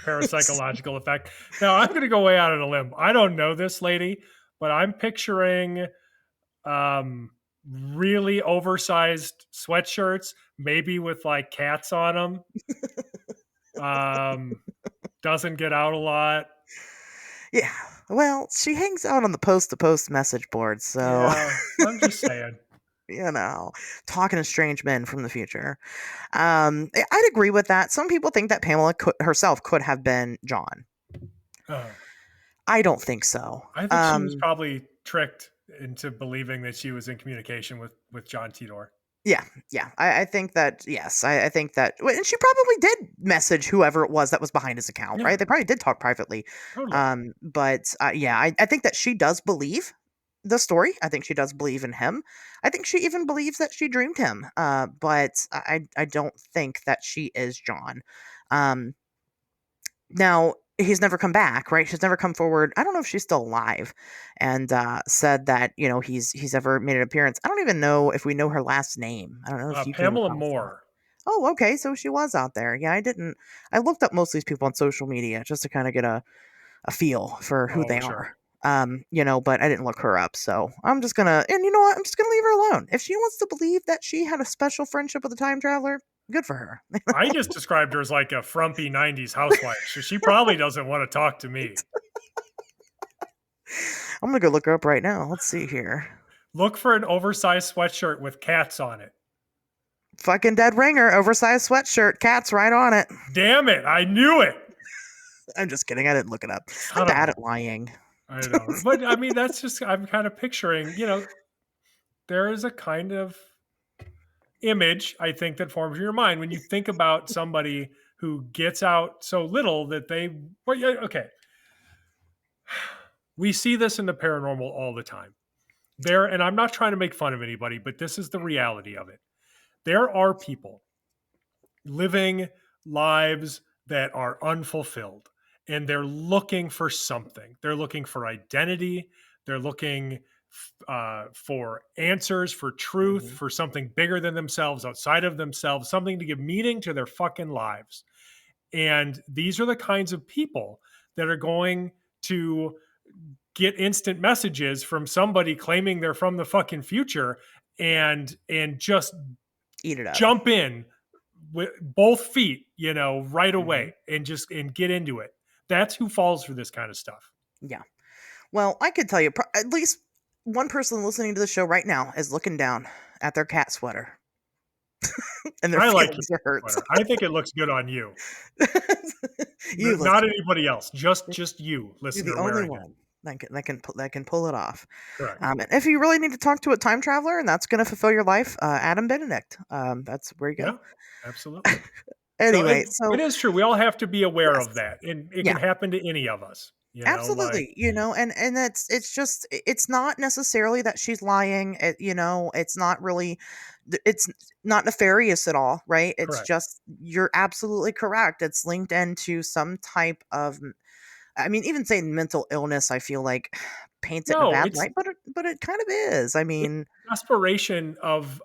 C: parapsychological effect. Now, I'm going to go way out on a limb. I don't know this lady, but I'm picturing really oversized sweatshirts, maybe with like cats on them. Doesn't get out a lot.
B: yeah. Well, she hangs out on the post-to-post message board, so
C: Yeah, I'm just saying.
B: talking to strange men from the future. I'd agree with that. Some people think that Pamela herself could have been John.
C: Uh,
B: I don't think so.
C: I think she was probably tricked into believing that she was in communication with John Titor.
B: Yeah. I think that, yes. I think that, and she probably did message whoever it was that was behind his account,
C: Yeah,
B: right? They probably did talk privately.
C: totally.
B: But yeah, I think that she does believe the story. I think she does believe in him. I think she even believes that she dreamed him. But I don't think that she is John. Um, Now, he's never come back, right? She's never come forward. I don't know if she's still alive, and said that he's ever made an appearance. I don't even know if we know her last name. I don't know if you came
C: Pamela
B: across that.
C: Moore.
B: Oh, okay, so she was out there. Yeah, I didn't. I looked up most of these people on social media just to kind of get a feel for who
C: Oh,
B: they
C: sure.
B: are. But I didn't look her up, so I'm just gonna. And you know what? I'm just gonna leave her alone. If she wants to believe that she had a special friendship with a time traveler, good for her.
C: I just described her as like a frumpy 90s housewife, so she probably doesn't want to talk to me.
B: I'm gonna go look her up right now. Let's see here.
C: Look for an oversized sweatshirt with cats on it.
B: fucking dead ringer, oversized sweatshirt, cats right on it.
C: Damn it! I knew it.
B: I'm just kidding. I didn't look it up. I'm
C: Son of
B: bad
C: a.
B: at lying.
C: I know, but I mean, that's just. I'm kind of picturing. There is a kind of image I think that forms in your mind when you think about somebody who gets out so little that they. Well, yeah, okay. We see this in the paranormal all the time. And I'm not trying to make fun of anybody, but this is the reality of it. There are people living lives that are unfulfilled and they're looking for something. They're looking for identity. They're looking for answers, for truth,
B: Mhm.
C: for something bigger than themselves, outside of themselves, something to give meaning to their fucking lives. And these are the kinds of people that are going to get instant messages from somebody claiming they're from the fucking future and just
B: Eat it up.
C: jump in with both feet, right
B: Mhm.
C: away and get into it. That's who falls for this kind of stuff.
B: Yeah. Well, I could tell you at least one person listening to the show right now is looking down at their cat sweater and their
C: I like your
B: feelings are hurt.
C: sweater. I think it looks good on you.
B: You
C: Not
B: listen.
C: anybody else. Just you,
B: You're the
C: listener,
B: only
C: wearing it.
B: one that can pull it off.
C: Correct.
B: And if you really need to talk to a time traveler and that's going to fulfill your life, Adam Benedict. That's where you go.
C: Yeah, absolutely. So
B: Anyway,
C: it
B: so
C: is true. We all have to be aware
B: yes,
C: of that, and it can
B: yeah.
C: happen to any of us. Like
B: Absolutely, and it's just it's not necessarily that she's lying. It's not really, it's not nefarious at all, right? It's
C: correct.
B: just you're absolutely correct. It's linked into some type of, I mean, even saying mental illness, I feel like paints it in a
C: No,
B: bad light, but it kind of is. I
C: it's
B: mean,
C: desperation of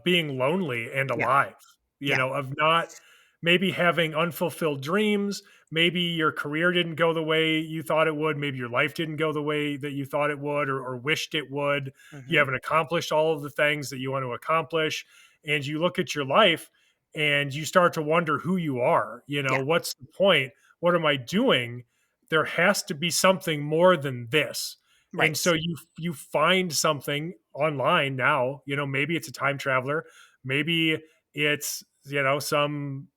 C: being lonely and
B: yeah,
C: alive.
B: yeah,
C: Of not maybe having unfulfilled dreams. Maybe your career didn't go the way you thought it would. Maybe your life didn't go the way that you thought it would or wished it would. You
B: hmm,
C: haven't accomplished all of the things that you want to accomplish. And you look at your life and you start to wonder who you are.
B: yeah,
C: What's the point? What am I doing? There has to be something more than this. And
B: right,
C: so you find something online now, maybe it's a time traveler, maybe it's, some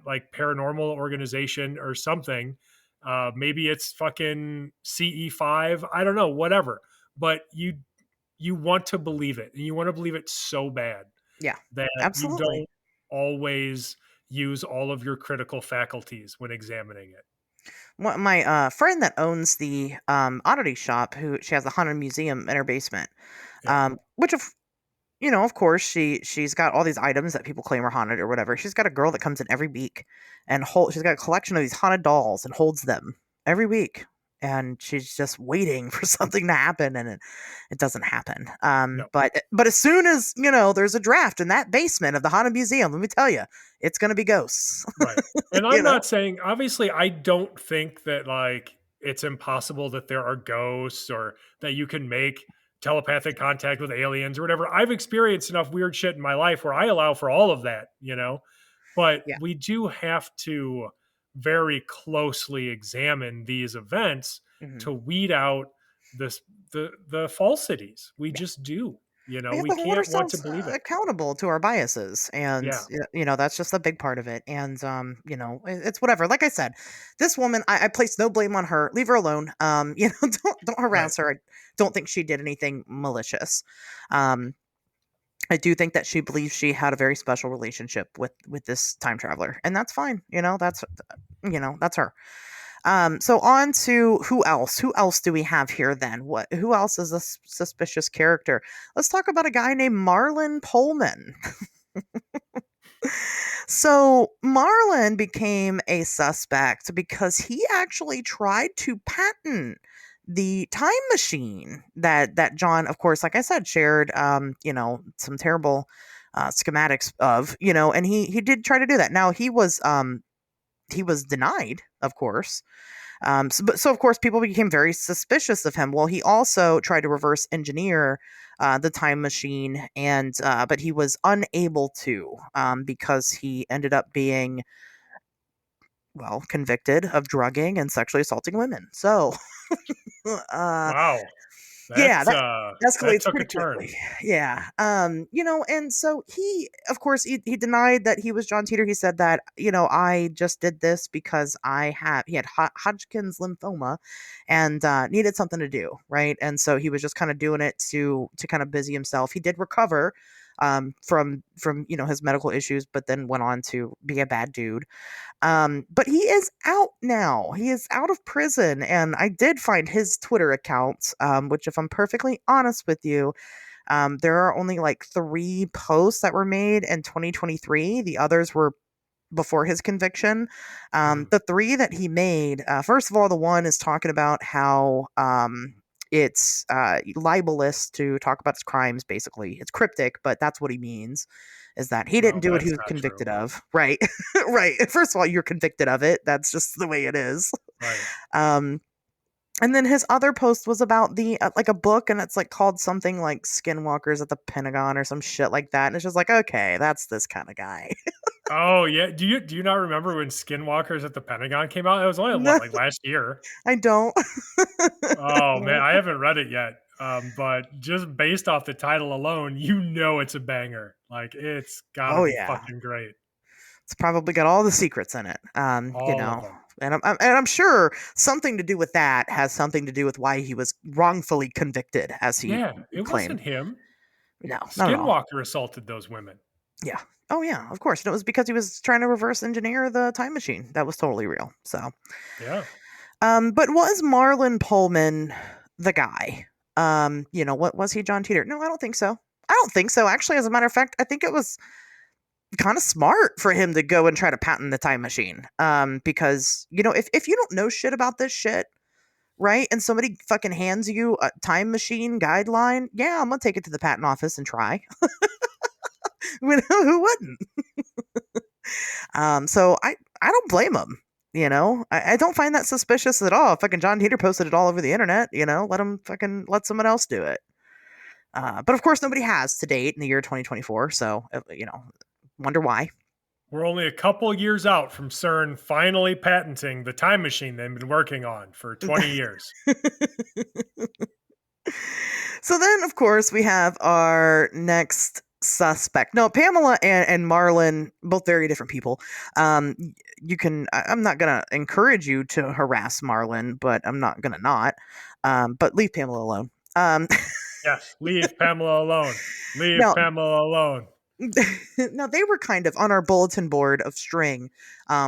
C: like paranormal organization or something. Maybe it's fucking CE5, I don't know, whatever. But you want to believe it, and you want to believe it so bad
B: yeah,
C: that you
B: absolutely.
C: don't always use all of your critical faculties when examining it.
B: My friend that owns the oddity shop, who she has a haunted museum in her basement,
C: Yeah.
B: which of course, she's got all these items that people claim are haunted or whatever. She's got a girl that comes in every week and she's got a collection of these haunted dolls and holds them every week. And she's just waiting for something to happen, and it doesn't happen.
C: No.
B: But as soon as there's a draft in that basement of the haunted museum, let me tell you, it's gonna be ghosts.
C: Right. And
B: you
C: I'm
B: know?
C: not saying, obviously, I don't think that like it's impossible that there are ghosts or that you can make telepathic contact with aliens or whatever. I've experienced enough weird shit in my life where I allow for all of that. But
B: Yeah.
C: we do have to very closely examine these events
B: Hmm.
C: to weed out this the falsities. We
B: Yeah.
C: just do.
B: We have
C: We
B: to hold
C: can't want to
B: ourselves
C: believe it.
B: accountable to our biases, and
C: Yeah.
B: that's just a big part of it. And it's whatever. Like I said, this woman, I place no blame on her. Leave her alone. Don't
C: Right.
B: harass her. I don't think she did anything malicious. Um, I do think that she believes she had a very special relationship with this time traveler, and that's fine. That's her. So on to who else? Who else do we have here then? Who else is a suspicious character? Let's talk about a guy named Marlon Pullman. So Marlon became a suspect because he actually tried to patent the time machine that John, of course, like I said, shared some terrible schematics of, and he did try to do that. Now he was denied, of course. So of course, people became very suspicious of him. Well, he also tried to reverse engineer the time machine, and but he was unable to because he ended up being convicted of drugging and sexually assaulting women. So, uh,
C: Wow.
B: Yeah, that
C: That
B: escalates
C: took a
B: pretty
C: turn.
B: quickly. Yeah. And so he, of course, he denied that he was John Titor. He said that, I just did this because he had Hodgkin's lymphoma and needed something to do, right? And so he was just kind of doing it to kind of busy himself. He did recover from his medical issues, but then went on to be a bad dude. But he is out now. He is out of prison, and I did find his Twitter account, which, if I'm perfectly honest with you, there are only like 3 posts that were made in 2023. The others were before his conviction.
C: Mhm.
B: The 3 that he made, first of all, the one is talking about how it's libelous to talk about his crimes, basically. It's cryptic, but that's what he means, is that he didn't
C: No,
B: do what he
C: that's
B: was
C: not true.
B: convicted of. Right. Right. First of all, you're convicted of it. That's just the way it is.
C: Right.
B: Um, and then his other post was about the like a book, and it's like called something like Skinwalkers at the Pentagon or some shit like that. And it's just like, okay, that's this kind of guy.
C: Oh yeah. Do you not remember when Skinwalkers at the Pentagon came out? It was only
B: No,
C: what, like last year.
B: I don't.
C: Oh man,
B: No.
C: I haven't read it yet. But just based off the title alone, it's a banger. Like it's gotta
B: Oh
C: be
B: yeah.
C: fucking great.
B: It's probably got all the secrets in it.
C: All of them.
B: And I'm sure something to do with that has something to do with why he was wrongfully convicted, as he
C: Yeah, it
B: claimed.
C: wasn't him.
B: No, not at all.
C: Skinwalker assaulted those women.
B: Yeah. Oh yeah, of course. And it was because he was trying to reverse engineer the time machine. That was totally real. So,
C: Yeah.
B: but was Marlon Pullman the guy? What was he, John Teeter? No, I don't think so. I don't think so. Actually, as a matter of fact, I think it was kind of smart for him to go and try to patent the time machine. Because if you don't know shit about this shit, right, and somebody fucking hands you a time machine guideline, yeah, I'm gonna take it to the patent office and try. Who wouldn't? So I don't blame him. I don't find that suspicious at all. Fucking John Heater posted it all over the internet. Let someone else do it. But of course, nobody has to date in the year 2024. So wonder why.
C: We're only a couple years out from CERN finally patenting the time machine they've been working on for 20 years.
B: So then, of course, we have our next suspect. No, Pamela and Marlon, both very different people. I'm not gonna encourage you to harass Marlon, but I'm not gonna not. But leave Pamela alone.
C: Yes, leave Pamela alone. Leave
B: Now,
C: Pamela alone.
B: now they were kind of on our bulletin board of string.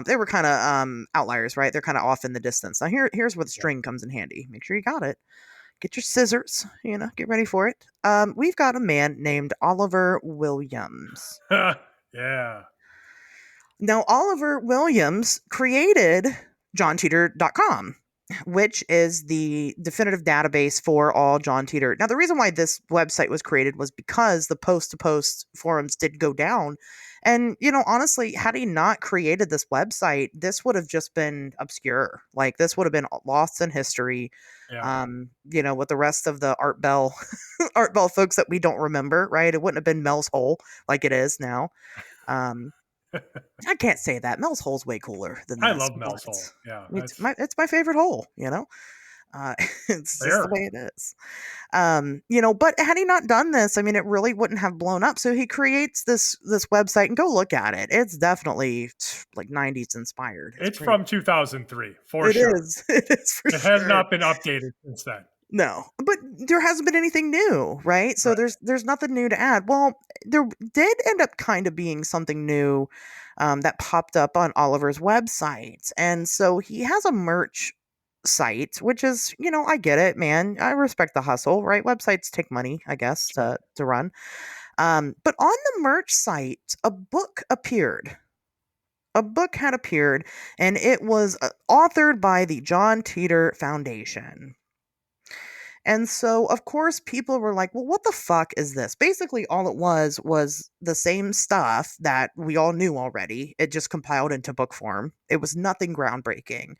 B: They were kind of outliers, right? They're kind of off in the distance. Now here's where the string comes in handy. Make sure you got it. Get your scissors, get ready for it. We've got a man named Oliver Williams.
C: Yeah.
B: Now, Oliver Williams created JohnTeeter.com, which is the definitive database for all John Titor. Now, the reason why this website was created was because the post-to-post forums did go down. And, honestly, had he not created this website, this would have just been obscure. Like, this would have been lost in history.
C: Yeah.
B: With the rest of the Art Bell Art Bell folks that we don't remember, right? It wouldn't have been Mel's Hole like it is now. Um, I can't say that. Mel's Hole's way cooler than
C: I
B: this,
C: love
B: but
C: Mel's Hole. Yeah.
B: it's my favorite hole, it's just the
C: Fair.
B: way it is. But had he not done this, I mean, it really wouldn't have blown up. So he creates this website, and go look at it. It's definitely like 90s inspired.
C: It's from 2003, for
B: It
C: sure.
B: is. It is for
C: It
B: sure.
C: has not been updated since then.
B: No, but there hasn't been anything new, right? So
C: Right.
B: there's nothing new to add. Well, there did end up kind of being something new that popped up on Oliver's website, and so he has a merch site, which is, I get it, man. I respect the hustle, right? Websites take money, I guess, to run. But on the merch site, a book appeared. A book had appeared, and it was authored by the John Titor Foundation. And so, of course, people were like, well, what the fuck is this? Basically, all it was the same stuff that we all knew already. It just compiled into book form. It was nothing groundbreaking.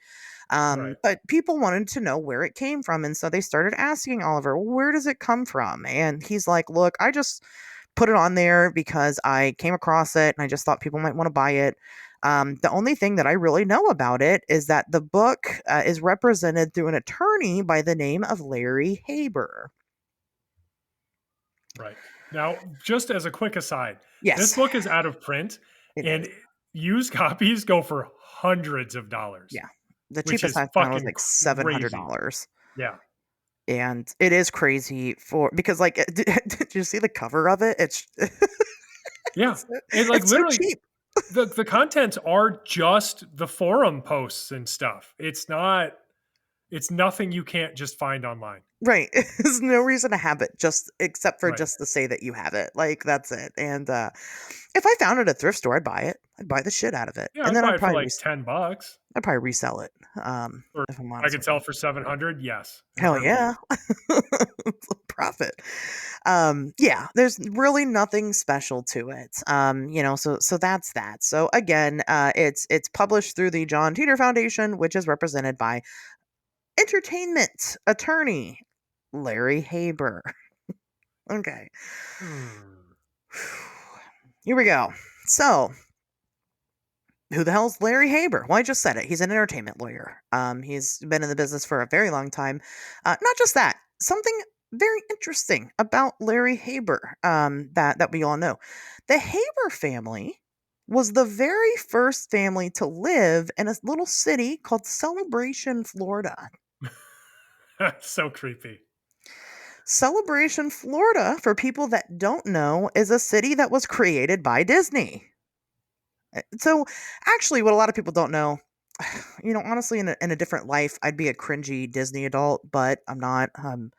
C: Right.
B: But people wanted to know where it came from. And so they started asking Oliver, well, where does it come from? And he's like, look, I just put it on there because I came across it and I just thought people might want to buy it. The only thing that I really know about it is that the book is represented through an attorney by the name of Larry Haber.
C: Right. Now, just as a quick aside, this
B: Yes,
C: book is out of print
B: it is.
C: and used copies go for hundreds of dollars,
B: Yeah. The
C: which
B: cheapest
C: is
B: I found was
C: fucking
B: like
C: crazy.
B: $700.
C: Yeah.
B: And it is crazy because like did you see the cover of it?
C: Yeah.
B: It's,
C: And like
B: it's so
C: literally
B: cheap.
C: the contents are just the forum posts and stuff. It's nothing you can't just find online.
B: Right. There's no reason to have it just except for
C: Right.
B: just to say that you have it. Like that's it. And if I found it at a thrift store, I'd buy it. I'd buy the shit out of it.
C: Yeah,
B: And
C: I'd
B: then
C: buy it for like $10.
B: I'd probably resell it.
C: Or
B: If I'm
C: I
B: honest
C: could
B: with
C: sell
B: you.
C: it for 700. Yes. In a
B: Hell
C: heartbeat.
B: yeah. It's a profit. Yeah, there's really nothing special to it. So that's that. So again, it's published through the John Titor Foundation, which is represented by entertainment attorney Larry Haber. Okay.
C: Hmm.
B: Here we go. So, who the hell's Larry Haber? Well, I just said it. He's an entertainment lawyer. He's been in the business for a very long time. Not just that, something very interesting about Larry Haber that we all know. The Haber family was the very first family to live in a little city called Celebration, Florida.
C: So creepy.
B: Celebration, Florida, for people that don't know, is a city that was created by Disney. So, actually, what a lot of people don't know, honestly, in a different life, I'd be a cringy Disney adult, but I'm not. I'm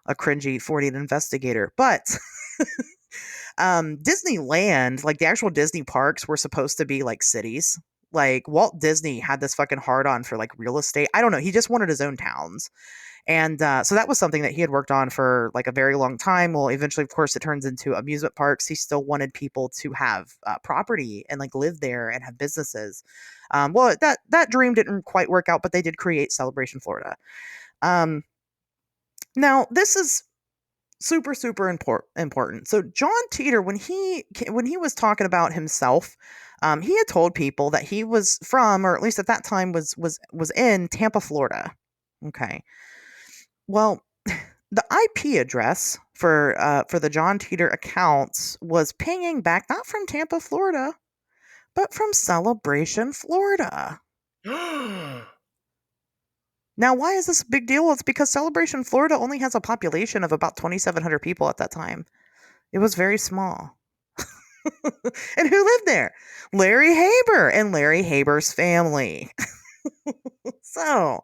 B: a cringy 40 investigator. But Disneyland, like the actual Disney parks, were supposed to be like cities. Like Walt Disney had this fucking hard on for like real estate. I don't know. He just wanted his own towns. And so that was something that he had worked on for like a very long time. Well, eventually, of course, it turns into amusement parks. He still wanted people to have property and like live there and have businesses. Well, that dream didn't quite work out, but they did create Celebration Florida. Um, Now, this is super super important. So John Titor, when he was talking about himself, he had told people that he was from, or at least at that time was in Tampa, Florida. Okay. Well, the IP address for the John Titor accounts was pinging back not from Tampa, Florida, but from Celebration, Florida. Now, why is this a big deal? Well, it's because Celebration, Florida only has a population of about 2,700 people at that time. It was very small. And who lived there? Larry Haber and Larry Haber's family. So,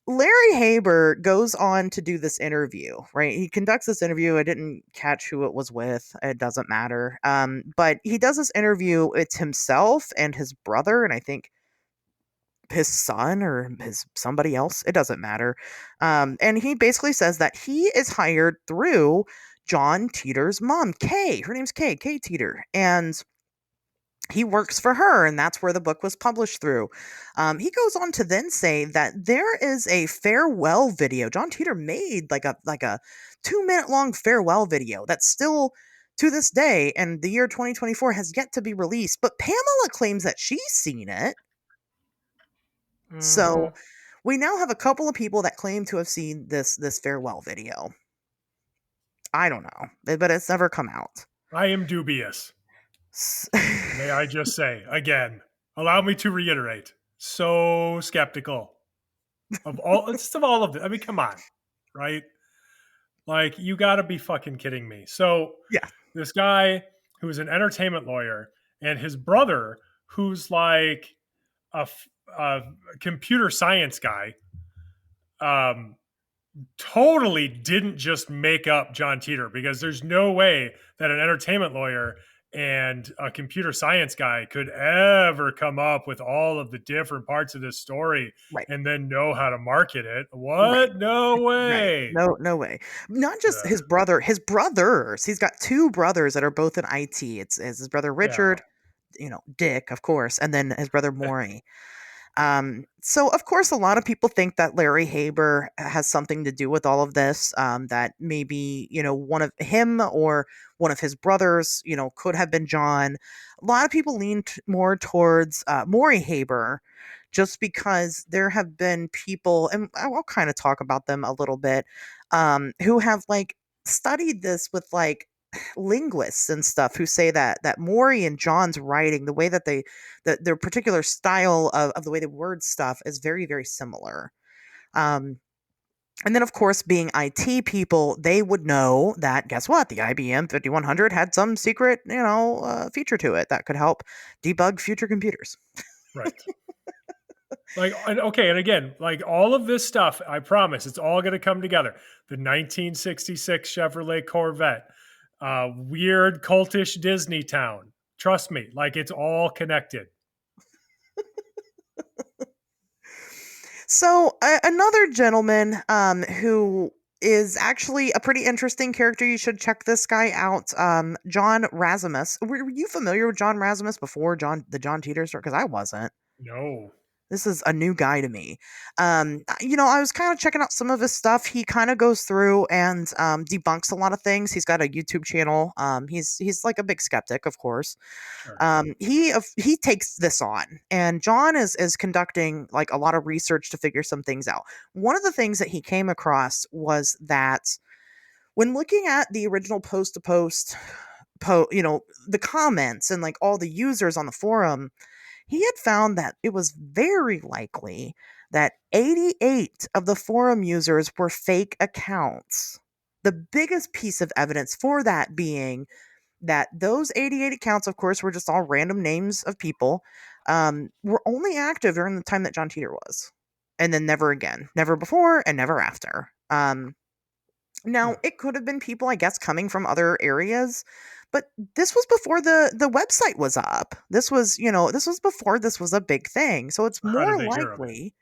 B: Larry Haber goes on to do this interview, right? He conducts this interview. I didn't catch who it was with. It doesn't matter. But he does this interview. It's himself and his brother, and I think his son or his somebody else. It doesn't matter. And he basically says that he is hired through John Titor's mom, Kay. Her name's Kay Titor, and he works for her, and that's where the book was published through. He goes on to then say that there is a farewell video. John Titor made like a 2 minute long farewell video that's still to this day, and the year 2024 has yet to be released. But Pamela claims that she's seen it. So
C: Mhm.
B: we now have a couple of people that claim to have seen this farewell video. I don't know, but it's never come out.
C: I am dubious.
B: S-
C: May I just say again, allow me to reiterate, so skeptical of all of it. I mean, come on, right? Like, you got to be fucking kidding me. So,
B: yeah,
C: this guy who's an entertainment lawyer and his brother, who's like a, a computer science guy, um, totally didn't just make up John Titor, because there's no way that an entertainment lawyer and a computer science guy could ever come up with all of the different parts of this story
B: right.
C: and then know how to market it.
B: Right.
C: What? No
B: Right.
C: way.
B: No way. Not just
C: Yeah.
B: his brother, his brothers. He's got two brothers that are both in IT. It's his brother
C: Yeah.
B: Richard, Dick, of course, and then his brother Maury. So of course, a lot of people think that Larry Haber has something to do with all of this. That maybe one of him or one of his brothers, could have been John. A lot of people lean more towards Maury Haber, just because there have been people, and I'll kind of talk about them a little bit, who have like studied this with like linguists and stuff who say that Maury and John's writing, the way that their particular style of the way they word stuff is very, very similar. Um, and then, of course, being IT people, they would know that, guess what? The IBM 5100 had some secret, feature to it that could help debug future computers.
C: Right. Like, okay, and again, like all of this stuff, I promise, it's all going to come together. The 1966 Chevrolet Corvette, weird cultish Disney town. Trust me, like it's all connected.
B: So another gentleman who is actually a pretty interesting character. You should check this guy out. John Razimus. Were you familiar with John Razimus before the John Titor story? Because I wasn't.
C: No.
B: This is a new guy to me. I was kind of checking out some of his stuff. He kind of goes through and debunks a lot of things. He's got a YouTube channel. He's like a big skeptic, of course.
C: Sure.
B: He takes this on, and John is conducting like a lot of research to figure some things out. One of the things that he came across was that when looking at the original post to post, the comments and like all the users on the forum, he had found that it was very likely that 88 of the forum users were fake accounts. The biggest piece of evidence for that being that those 88 accounts, of course, were just all random names of people, were only active during the time that John Titor was. And then never again. Never before and never after. Now, it could have been people, I guess, coming from other areas, but this was before the website was up. This was before this was a big thing. So it's
C: How did
B: more
C: they hear of it?
B: likely,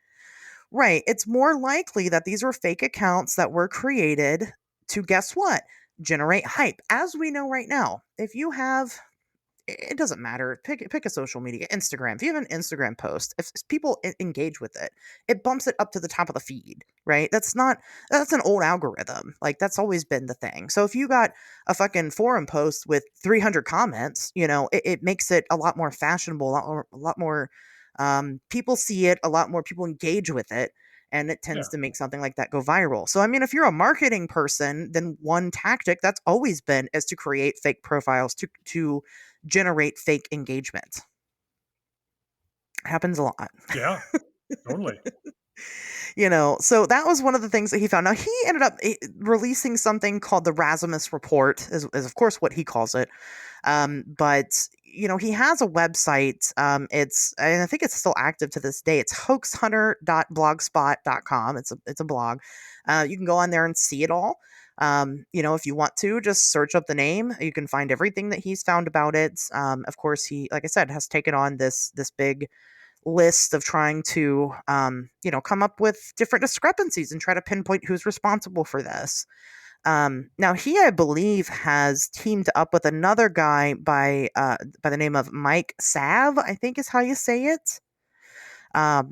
B: right? It's more likely that these were fake accounts that were created to, guess what? Generate hype. As we know right now, if you have, it doesn't matter. Pick a social media, Instagram. If you have an Instagram post, if people engage with it, it bumps it up to the top of the feed, right? That's an old algorithm. Like that's always been the thing. So if you got a fucking forum post with 300 comments, it makes it a lot more fashionable, a lot more people see it, a lot more people engage with it. And it tends to make something like that go viral. So, I mean, if you're a marketing person, then one tactic that's always been is to create fake profiles to generate fake engagement. Happens a lot.
C: Yeah, totally.
B: So that was one of the things that he found. Now, he ended up releasing something called the Razimus Report, is of course what he calls it. But he has a website. And I think it's still active to this day. It's hoaxhunter.blogspot.com. It's a blog. You can go on there and see it all. If you want to, just search up the name. You can find everything that he's found about it. Of course, he, like I said, has taken on this big list of trying to, come up with different discrepancies and try to pinpoint who's responsible for this. Now he, I believe, has teamed up with another guy by the name of Mike Sav, I think is how you say it.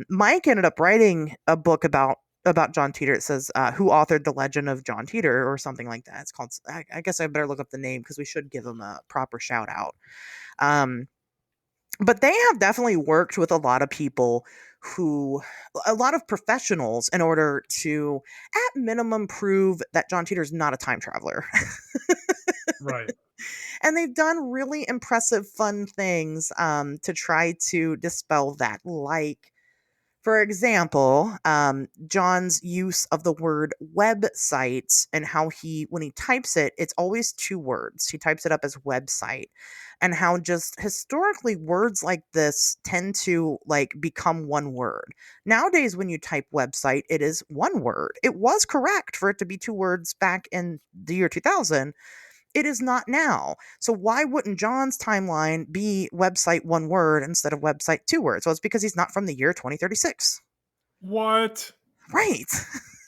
B: Mike ended up writing a book about John Titor. It says who authored the legend of John Titor or something like that. It's called. I guess I better look up the name because we should give him a proper shout out. But they have definitely worked with a lot of people a lot of professionals in order to, at minimum, prove that John Titor is not a time traveler.
C: Right.
B: And they've done really impressive, fun things to try to dispel that. Like, for example, John's use of the word website and how when he types it, it's always two words. He types it up as website, and how just historically words like this tend to like become one word. Nowadays, when you type website, it is one word. It was correct for it to be two words back in the year 2000. It is not now. So why wouldn't John's timeline be website one word instead of website two words? Well, it's because he's not from the year 2036.
C: What?
B: Right.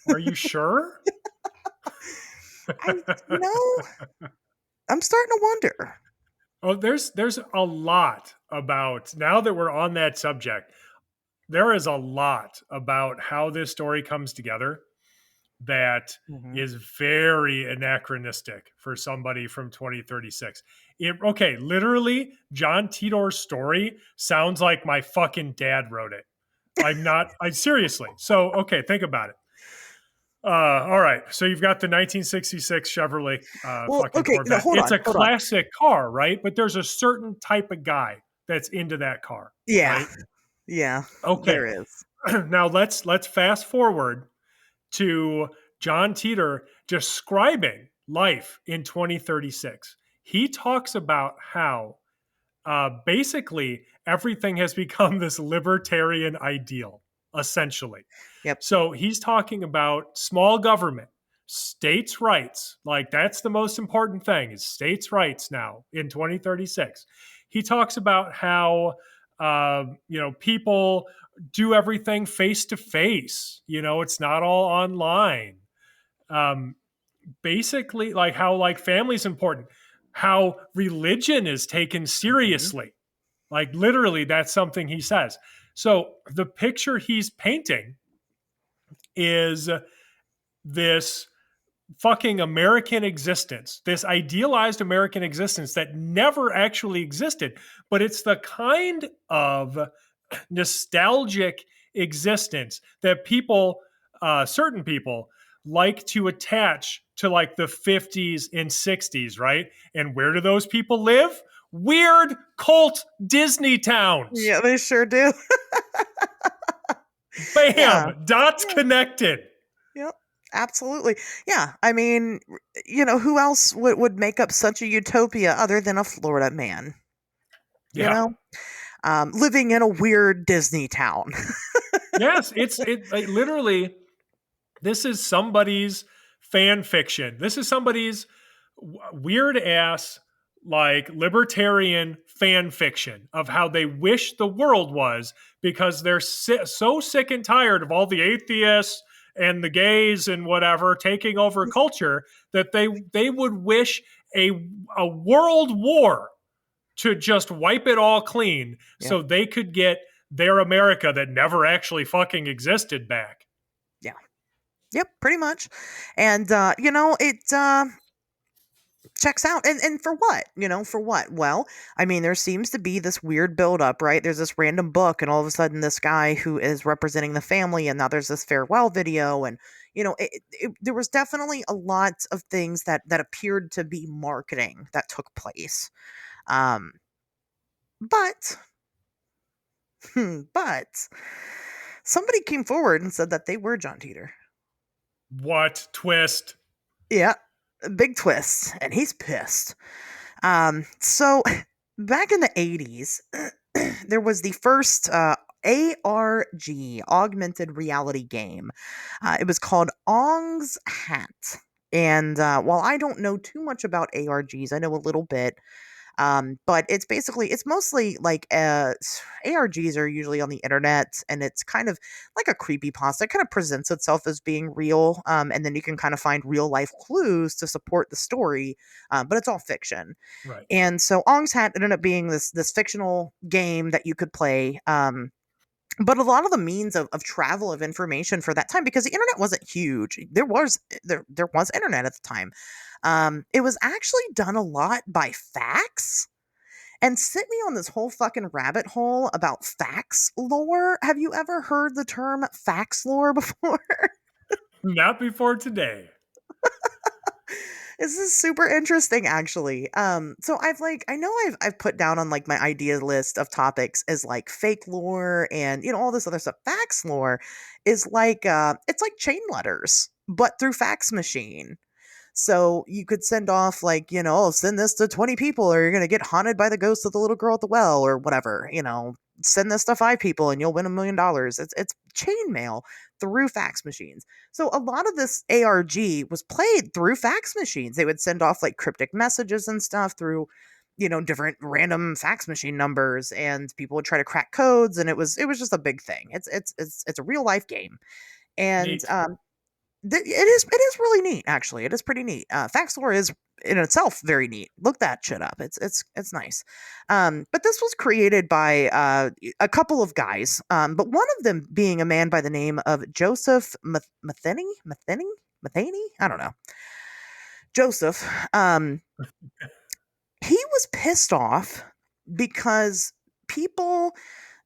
C: Are you sure?
B: I'm starting to wonder.
C: Oh, there's a lot about, now that we're on that subject, there is a lot about how this story comes together that is very anachronistic for somebody from 2036. Literally, John Titor's story sounds like my fucking dad wrote it. I seriously. So, okay, think about it. All right. So you've got the 1966 Chevrolet
B: Well,
C: fucking
B: okay, no,
C: Corvette.
B: hold
C: It's
B: on,
C: a
B: hold on.
C: classic car, right? But there's a certain type of guy that's into that car,
B: Yeah,
C: right?
B: yeah,
C: Okay.
B: there is.
C: Now let's fast forward to John Titor describing life in 2036. He talks about how basically everything has become this libertarian ideal, essentially.
B: Yep.
C: So he's talking about small government, states' rights. Like that's the most important thing is states' rights now in 2036. He talks about how people do everything face to face. It's not all online. Um, Basically, like how like family's important, how religion is taken
B: Mhm.
C: seriously. Like literally, that's something he says. So the picture he's painting is this fucking American existence, this idealized American existence that never actually existed. But it's the kind of nostalgic existence that people, certain people, like to attach to like the 50s and 60s, right? And where do those people live? Weird cult Disney towns.
B: Yeah, they sure do. Yeah,
C: Bam, dots
B: yeah,
C: connected.
B: yep, absolutely. Yeah, I mean, who else would make up such a utopia other than a Florida man? You
C: Yeah.
B: know, living in a weird Disney town.
C: Yes, it like literally this is somebody's fan fiction. This is somebody's weird ass like libertarian fan fiction of how they wish the world was because they're so sick and tired of all the atheists and the gays and whatever taking over culture that they would wish a a world war to just wipe it all clean
B: Yep,
C: so they could get their America that never actually fucking existed back.
B: yeah, yep, pretty much. And it checks out. And for what? For what? Well, I mean, there seems to be this weird buildup, right? There's this random book, and all of a sudden, this guy who is representing the family, and now there's this farewell video, and there was definitely a lot of things that appeared to be marketing that took place. Um, but but somebody came forward and said that they were John Titor.
C: What twist?
B: Yeah, big twist, and he's pissed. So back in the 80s, there was the first ARG, augmented reality game. It was called Ong's Hat. And while I don't know too much about ARGs, I know a little bit. But it's mostly like ARGs are usually on the internet, and it's kind of like a creepy pasta. It kind of presents itself as being real, and then you can kind of find real life clues to support the story, but it's all fiction.
C: Right.
B: And so Ong's Hat ended up being this fictional game that you could play. But a lot of the means of travel of information for that time, because the internet wasn't huge, there was internet at the time. It was actually done a lot by fax, and sent me on this whole fucking rabbit hole about fax lore. Have you ever heard the term fax lore before?
C: Not before today.
B: This is super interesting, actually. So I know I've put down on like my idea list of topics as like fake lore and all this other stuff. Fax lore is like it's like chain letters, but through fax machine. So you could send off like, oh, send this to 20 people or you're going to get haunted by the ghost of the little girl at the well or whatever, send this to 5 people and you'll win $1 million. It's chain mail through fax machines. So a lot of this ARG was played through fax machines. They would send off like cryptic messages and stuff through, different random fax machine numbers, and people would try to crack codes, and it was just a big thing. It's a real life game. And
C: Neat.
B: it is really neat, actually. It is pretty neat. Fax lore is in itself very neat. Look that shit up. It's nice. But this was created by a couple of guys. But one of them being a man by the name of Joseph Matheny. I don't know. Joseph. He was pissed off because people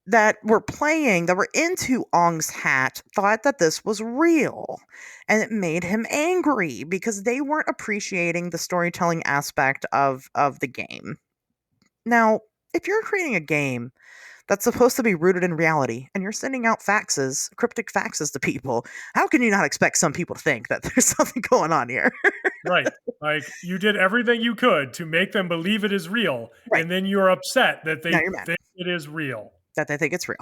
B: that were playing, that were into Ong's hat, thought that this was real. And it made him angry because they weren't appreciating the storytelling aspect of the game. Now, if you're creating a game that's supposed to be rooted in reality and you're sending out faxes, cryptic faxes to people, how can you not expect some people to think that there's something going on here?
C: Right. Like, you did everything you could to make them believe it is real,
B: Right.
C: and then you're upset that they
B: Now you're mad
C: think it is real.
B: that they think it's real.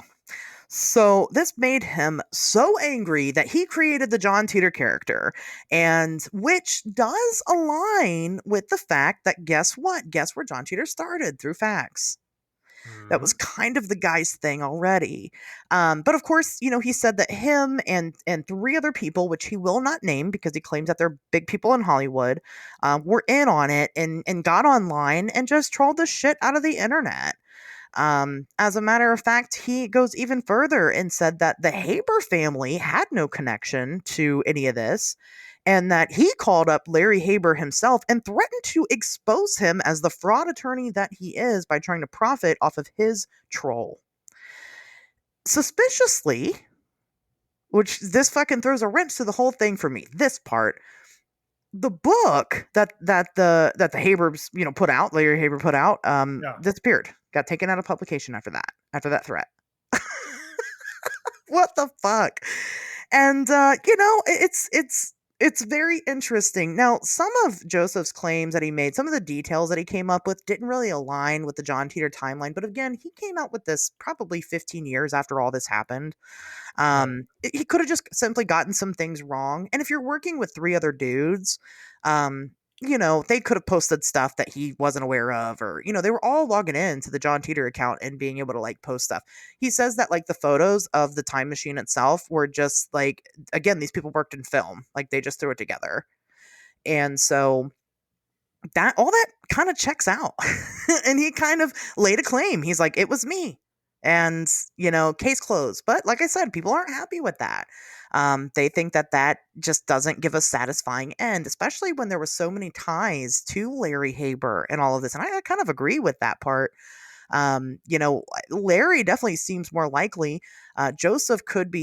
B: So this made him so angry that he created the John Titor character, and which does align with the fact that guess what? Guess where John Titor started? Through fax. That was kind of the guy's thing already. But of course, he said that him and three other people, which he will not name because he claims that they're big people in Hollywood, were in on it and got online and just trolled the shit out of the internet. As a matter of fact, he goes even further and said that the Haber family had no connection to any of this, and that he called up Larry Haber himself and threatened to expose him as the fraud attorney that he is by trying to profit off of his troll. Suspiciously, which this fucking throws a wrench to the whole thing for me, this part, the book that the Habers put out, Larry Haber put out, disappeared, got taken out of publication after that threat. What the fuck? And it's very interesting. Now, some of Joseph's claims that he made, some of the details that he came up with didn't really align with the John Titor timeline, but again, he came out with this probably 15 years after all this happened. He could have just simply gotten some things wrong. And if you're working with three other dudes, they could have posted stuff that he wasn't aware of, or, they were all logging in to the John Titor account and being able to like post stuff. He says that like the photos of the time machine itself were just like, again, these people worked in film, like they just threw it together. And so that all that kind of checks out. And he kind of laid a claim. He's like, it was me. And, case closed. But like I said, people aren't happy with that. They think that just doesn't give a satisfying end, especially when there was so many ties to Larry Haber and all of this. And I kind of agree with that part. Larry definitely seems more likely. Joseph could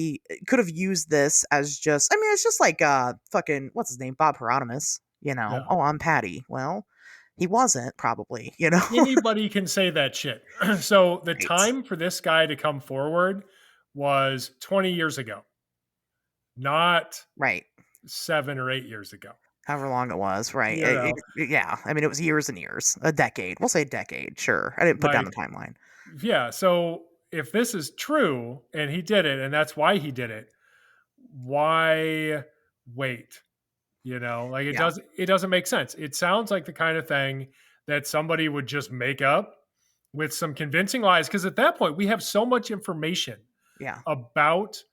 B: have used this as just, it's just like, fucking, what's his name? Bob Hieronymus,
C: Yeah.
B: Oh, I'm Patty. Well, he wasn't probably,
C: Anybody can say that shit. So the
B: Right.
C: time for this guy to come forward was 20 years ago, not
B: Right.
C: 7 or 8 years ago.
B: However long it was, right?
C: Yeah.
B: Yeah. It was years and years, a decade. We'll say a decade. Sure. I didn't put down the timeline.
C: Yeah. So if this is true and he did it, and that's why he did it, why wait? It doesn't make sense. It sounds like the kind of thing that somebody would just make up with some convincing lies. Because at that point, we have so much information about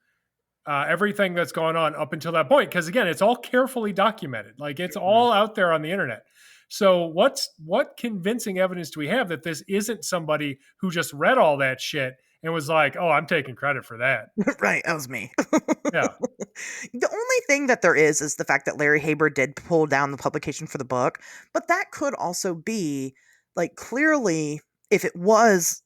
C: everything that's gone on up until that point. Because again, it's all carefully documented. Like it's all out there on the internet. So what convincing evidence do we have that this isn't somebody who just read all that shit and was like, oh, I'm taking credit for that?
B: Right. That was me.
C: Yeah.
B: The only thing that there is the fact that Larry Haber did pull down the publication for the book, but that could also be like clearly if it was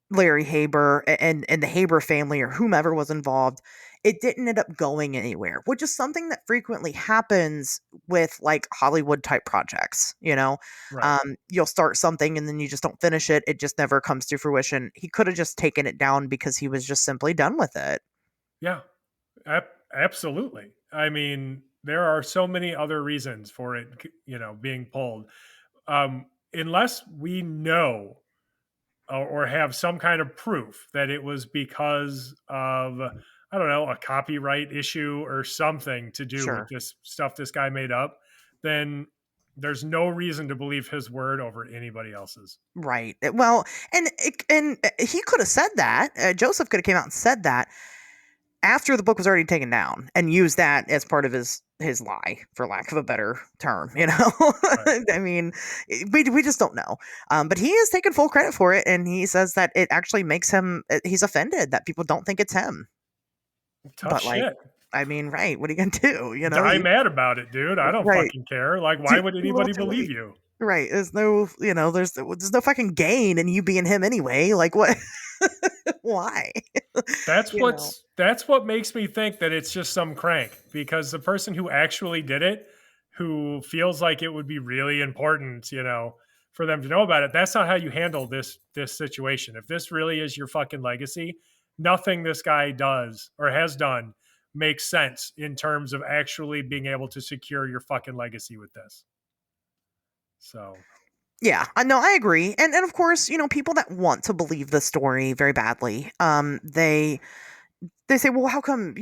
B: Larry Haber and the Haber family or whomever was involved, it didn't end up going anywhere, which is something that frequently happens with like Hollywood type projects.
C: Right.
B: You'll start something and then you just don't finish it. It just never comes to fruition. He could have just taken it down because he was just simply done with it.
C: Yeah, absolutely. There are so many other reasons for it, being pulled. Unless we know or have some kind of proof that it was because of, I don't know, a copyright issue or something to do with this stuff this guy made up, then there's no reason to believe his word over anybody else's.
B: Right. Well, and he could have said that. Joseph could have came out and said that after the book was already taken down and used that as part of his lie, for lack of a better term, Right. We just don't know. But he is taking full credit for it. And he says that it actually makes him, he's offended that people don't think it's him.
C: Tough shit.
B: Right. What are you going to do?
C: Die mad about it, dude. I don't fucking care. Like, why would anybody believe you?
B: Right. There's no, there's no fucking gain in you being him anyway. Like what? Why?
C: That's
B: You know?
C: that's what makes me think that it's just some crank, because the person who actually did it, who feels like it would be really important, for them to know about it, that's not how you handle this situation. If this really is your fucking legacy, nothing this guy does or has done makes sense in terms of actually being able to secure your fucking legacy with this. So,
B: Yeah, I know, I agree. And of course, people that want to believe the story very badly, they say, well, how come,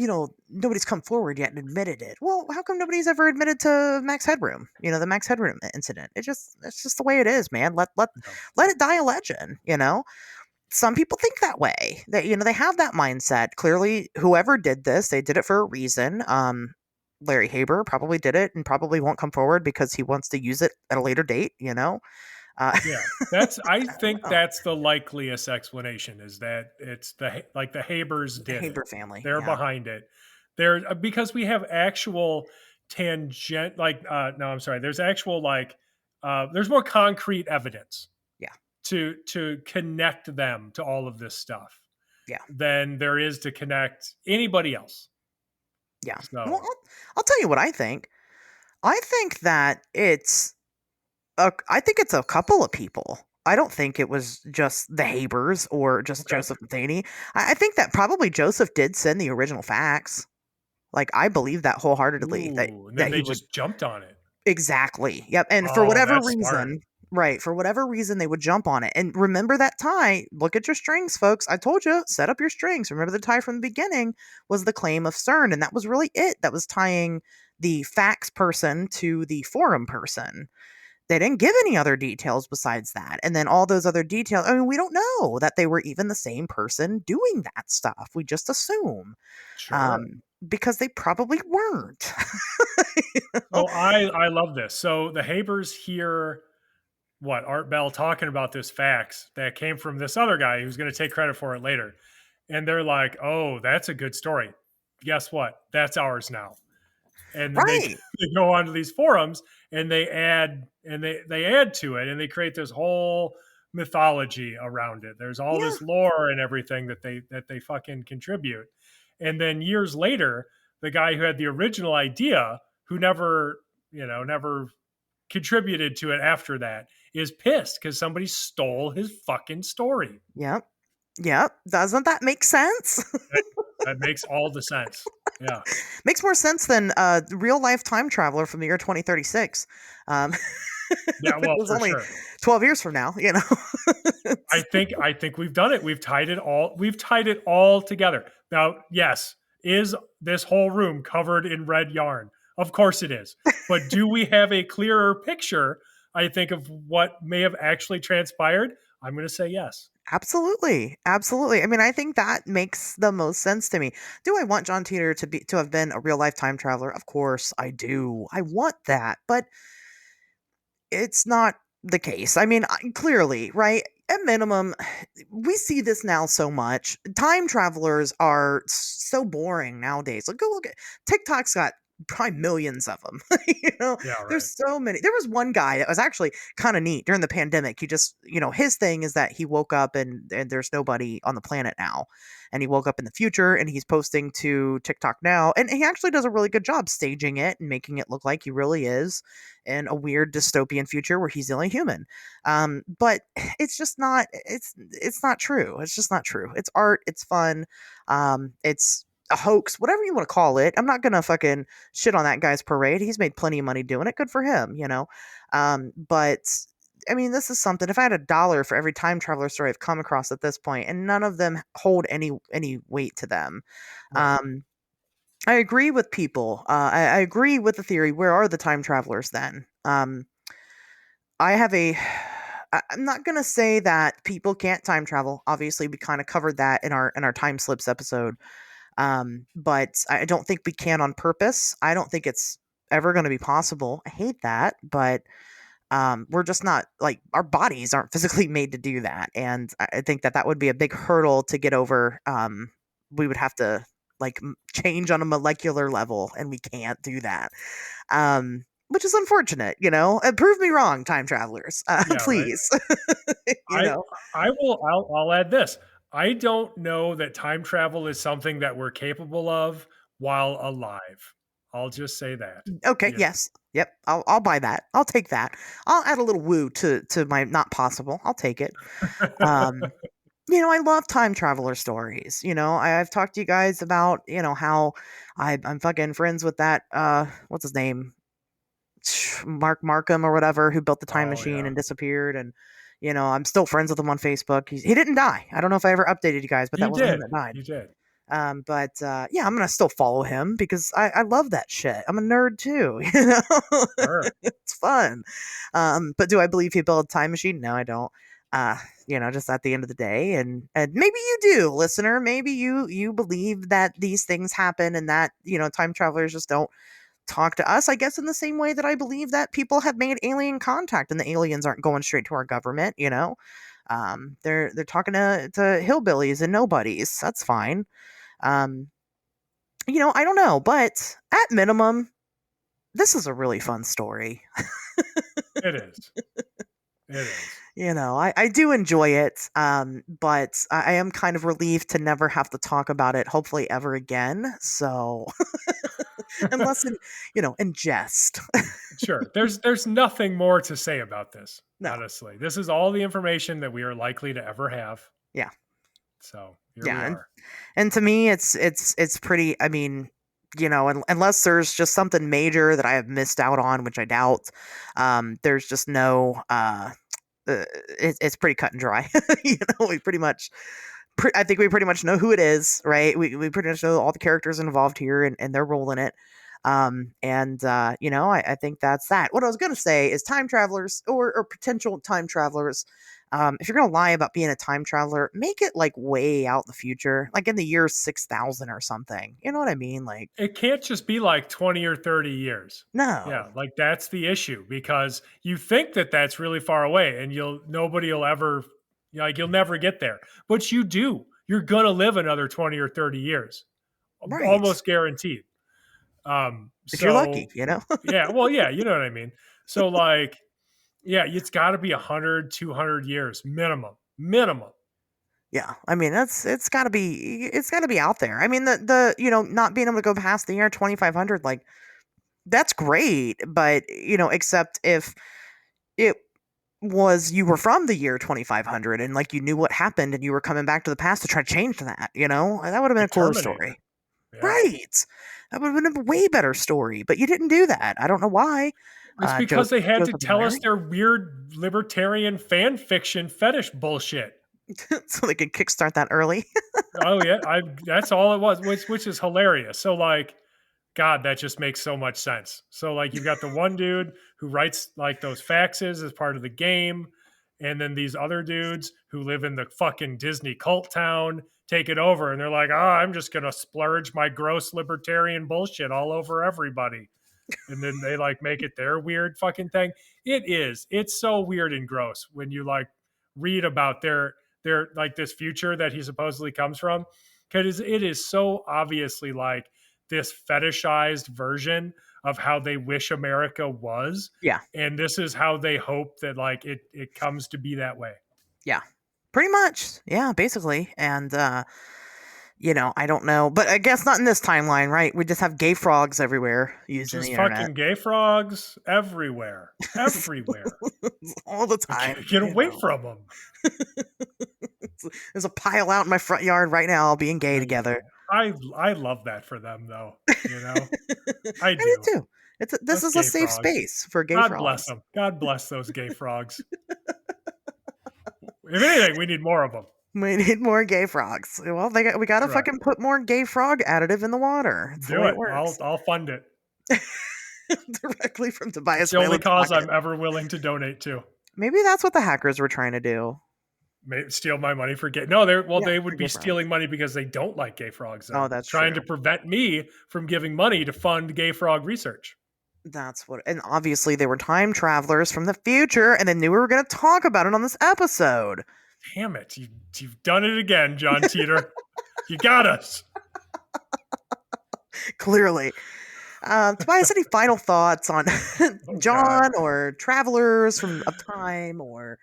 B: nobody's come forward yet and admitted it? Well, how come nobody's ever admitted to Max Headroom? The Max Headroom incident. It's just the way it is, man. Let it die a legend. Some people think that way. They have that mindset. Clearly, whoever did this, they did it for a reason. Larry Haber probably did it and probably won't come forward because he wants to use it at a later date.
C: yeah, I think that's the likeliest explanation, is that it's the Habers
B: The
C: did it.
B: Haber family.
C: They're
B: Yeah.
C: behind it. Because we have actual tangent, no, I'm sorry. There's actual, there's more concrete evidence
B: Yeah.
C: to connect them to all of this stuff
B: Yeah.
C: than there is to connect anybody else.
B: Yeah.
C: So,
B: Well, I'll tell you what I think. I think that I think it's a couple of people. I don't think it was just the Habers or just
C: okay.
B: Joseph Matheny. I think that probably Joseph did send the original fax. Like, I believe that wholeheartedly
C: Ooh, and then
B: that
C: they
B: he would.
C: just jumped on it.
B: Exactly. Yep. And for
C: Oh,
B: whatever
C: that's smart.
B: reason, right, for whatever reason, they would jump on it. And remember that tie. Look at your strings, folks. I told you, set up your strings. Remember the tie from the beginning was the claim of CERN. And that was really it. That was tying the fax person to the forum person. They didn't give any other details besides that. And then all those other details, I mean, we don't know that they were even the same person doing that stuff. We just assume.
C: Sure.
B: Because they probably weren't.
C: So I love this. So the Habers hear Art Bell talking about this fax that came from this other guy who's going to take credit for it later. And they're like, oh, that's a good story. Guess what? That's ours now. And then they
B: Right.
C: go onto these forums and they add to it, and they create this whole mythology around it. There's all
B: Yeah.
C: this lore and everything that they fucking contribute. And then years later, the guy who had the original idea, who never contributed to it after that, is pissed because somebody stole his fucking story.
B: Yep. Yep. Doesn't that make sense?
C: That makes all the sense. Yeah.
B: Makes more sense than real life time traveler from the year 2036.
C: Yeah, well,
B: it was
C: for
B: only
C: sure.
B: 12 years from now,
C: I think we've done it. We've tied it all together. Now, yes, is this whole room covered in red yarn? Of course it is. But do we have a clearer picture, I think, of what may have actually transpired? I'm going to say yes.
B: Absolutely. Absolutely. I mean, I think that makes the most sense to me. Do I want John Titor to have been a real life time traveler? Of course I do. I want that. But it's not the case. I mean, clearly, right? At minimum, we see this now so much. Time travelers are so boring nowadays. Like, go look at TikTok's got probably millions of them.
C: Yeah, right.
B: There's so many. There was one guy that was actually kind of neat during the pandemic. He just, his thing is that he woke up and there's nobody on the planet now. And he woke up in the future and he's posting to TikTok now. And he actually does a really good job staging it and making it look like he really is in a weird dystopian future where he's the only human. But it's just not, it's not true. It's just not true. It's art. It's fun. It's a hoax, whatever you want to call it. I'm not going to fucking shit on that guy's parade. He's made plenty of money doing it. Good for him. But I mean, this is something. If I had $1 for every time traveler story I've come across at this point, and none of them hold any weight to them,
C: Right.
B: I agree with people. I agree with the theory. Where are the time travelers then? I have a. I'm not gonna say that people can't time travel. Obviously, we kind of covered that in our time slips episode. But I don't think we can on purpose. I don't think it's ever going to be possible. I hate that, but we're just not, like, our bodies aren't physically made to do that, and I think that would be a big hurdle to get over. We would have to, like, change on a molecular level, and we can't do that. Which is unfortunate, prove me wrong, time travelers,
C: Yeah, right.
B: please. you
C: I
B: know
C: I will. I'll add this. I don't know that time travel is something that we're capable of while alive. I'll just say that.
B: Okay,
C: You
B: yes. Yep, I'll buy that. I'll take that. I'll add a little woo to my not possible. I'll take it.
C: know?
B: Um, I love time traveler stories. I've talked to you guys about, how I'm fucking friends with that what's his name? Mark Markham or whatever, who built the time
C: Oh
B: machine
C: yeah,
B: and disappeared. And I'm still friends with him on Facebook. He didn't die. I don't know if I ever updated you guys, but that
C: you
B: wasn't him
C: did.
B: that died.
C: You did.
B: But yeah, I'm gonna still follow him because I love that shit. I'm a nerd too.
C: Sure.
B: It's fun. But do I believe he built a time machine? No, I don't. Uh, just at the end of the day, and maybe you do, listener. Maybe you believe that these things happen and that time travelers just don't talk to us. I guess in the same way that I believe that people have made alien contact and the aliens aren't going straight to our government. They're talking to hillbillies and nobodies. That's fine. Um, I don't know, but at minimum, this is a really fun story.
C: It is. It is.
B: I do enjoy it, but I am kind of relieved to never have to talk about it, hopefully ever again. So, unless in jest.
C: Sure. There's nothing more to say about this,
B: No.
C: honestly. This is all the information that we are likely to ever have.
B: Yeah.
C: So here we
B: Yeah.
C: are.
B: And to me, it's pretty. I mean, unless there's just something major that I have missed out on, which I doubt. There's just no. It's pretty cut and dry. We pretty much. I think we pretty much know who it is, right? We pretty much know all the characters involved here, and they're rolling it. I think that's that. What I was gonna say is time travelers or potential time travelers. If you're gonna lie about being a time traveler, make it like way out in the future, like in the year 6,000 or something. You know what I mean? Like,
C: It can't just be like 20 or 30 years.
B: no,
C: Yeah, like that's the issue because you think that that's really far away and nobody will ever, like you'll never get there. But you do. You're going to live another 20 or 30 years.
B: right?
C: Almost guaranteed.
B: If you're lucky,
C: So yeah, well, yeah, you know what I mean. So like, yeah, it's got to be 100, 200 years minimum.
B: Yeah, I mean it's got to be out there. I mean the not being able to go past the year 2500, like that's great, but except if it was you were from the year 2500 and like you knew what happened and you were coming back to the past to try to change that, that would have been
C: The
B: a cooler
C: Terminator.
B: story.
C: Yeah.
B: Right. That would have been a way better story, but you didn't do that. I don't know why.
C: It's because they had to
B: Joseph
C: tell us
B: Larry,
C: their weird libertarian fan fiction fetish bullshit.
B: so they could kickstart that early.
C: Oh yeah, I that's all it was, which is hilarious. So like, God, that just makes so much sense. So like, you've got the one dude who writes like those faxes as part of the game, and then these other dudes who live in the fucking Disney cult town take it over, and they're like, I'm just gonna splurge my gross libertarian bullshit all over everybody, and then they like make it their weird fucking thing. It's so weird and gross when you like read about their like this future that he supposedly comes from, because it is so obviously like this fetishized version of how they wish America was,
B: Yeah.
C: and this is how they hope that like it comes to be that way.
B: Yeah. Pretty much. Yeah, basically. And I don't know, but I guess not in this timeline, right? We just have gay frogs everywhere using the
C: Just
B: internet
C: fucking gay frogs everywhere, everywhere.
B: all the time.
C: Get away from them.
B: There's a pile out in my front yard right now, all being gay together.
C: I love that for them though. I
B: I do
C: do.
B: too. This
C: Those
B: is a
C: gay
B: safe
C: frogs.
B: space for gay
C: God bless
B: frogs.
C: them. God bless those gay frogs. If anything, we need more of them.
B: We need more gay frogs. Well, we got to
C: Right.
B: fucking put more gay frog additive in the water. It's the
C: Do
B: way
C: it.
B: it works.
C: I'll fund it.
B: Directly from Tobias.
C: It's the only
B: Whalen's
C: cause
B: pocket.
C: I'm ever willing to donate to.
B: Maybe that's what the hackers were trying to do.
C: Steal my money for gay. No,
B: Yeah,
C: they
B: for
C: would
B: gay
C: be
B: frogs.
C: stealing money because they don't like gay frogs. Though.
B: Oh, that's
C: trying
B: true.
C: to prevent me from giving money to fund gay frog research.
B: That's what, and obviously they were time travelers from the future, and they knew we were going to talk about it on this episode.
C: Damn it! You've done it again, John Titor. You got us.
B: Clearly. Tobias, any final thoughts on John or travelers from of time or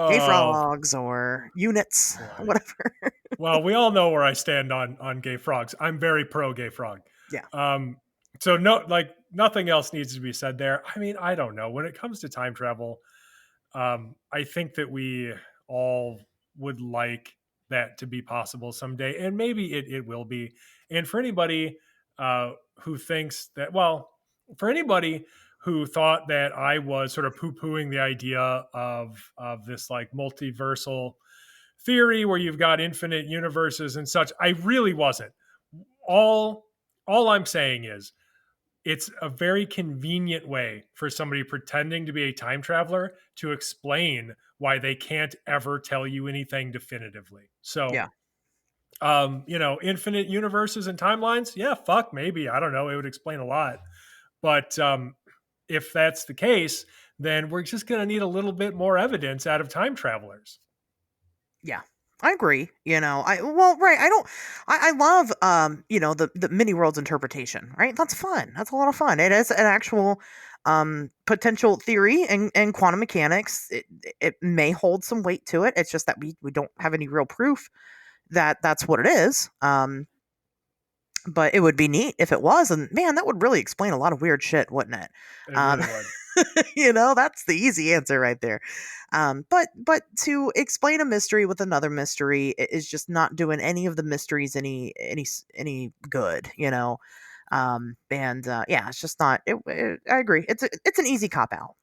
B: gay frogs or units, whatever?
C: Well, we all know where I stand on gay frogs. I'm very pro gay frog.
B: Yeah.
C: So no, like nothing else needs to be said there. I mean, I don't know. When it comes to time travel, I think that we all would like that to be possible someday, and maybe it will be. And for anybody who thinks that, well, for anybody who thought that I was sort of poo-pooing the idea of this like multiversal theory where you've got infinite universes and such, I really wasn't. All I'm saying is it's a very convenient way for somebody pretending to be a time traveler to explain why they can't ever tell you anything definitively. So,
B: Yeah.
C: Infinite universes and timelines, yeah, fuck, maybe. I don't know. It would explain a lot. But if that's the case, then we're just going to need a little bit more evidence out of time travelers.
B: Yeah. I agree. I love the mini worlds interpretation, right? That's fun. That's a lot of fun. It is an actual potential theory in quantum mechanics. It may hold some weight to it. It's just that we don't have any real proof that that's what it is. But it would be neat if it was, and man, that would really explain a lot of weird shit, wouldn't it?
C: It really would.
B: That's the easy answer right there. But to explain a mystery with another mystery is just not doing any of the mysteries any good, it's just not. I agree. It's an easy cop out.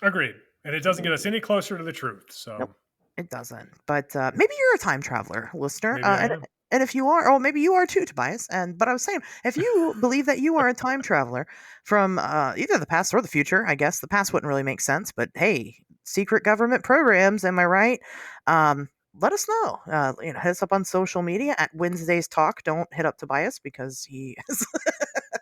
C: Agreed. And it doesn't get us any closer to the truth. So
B: Nope, it doesn't. But maybe you're a time traveler, listener.
C: maybe I am.
B: And if you are, oh, maybe you are too, Tobias. But I was saying, if you believe that you are a time traveler from either the past or the future, I guess the past wouldn't really make sense. But hey, secret government programs, am I right? Let us know. Hit us up on social media at Wednesday's Talk. Don't hit up Tobias because he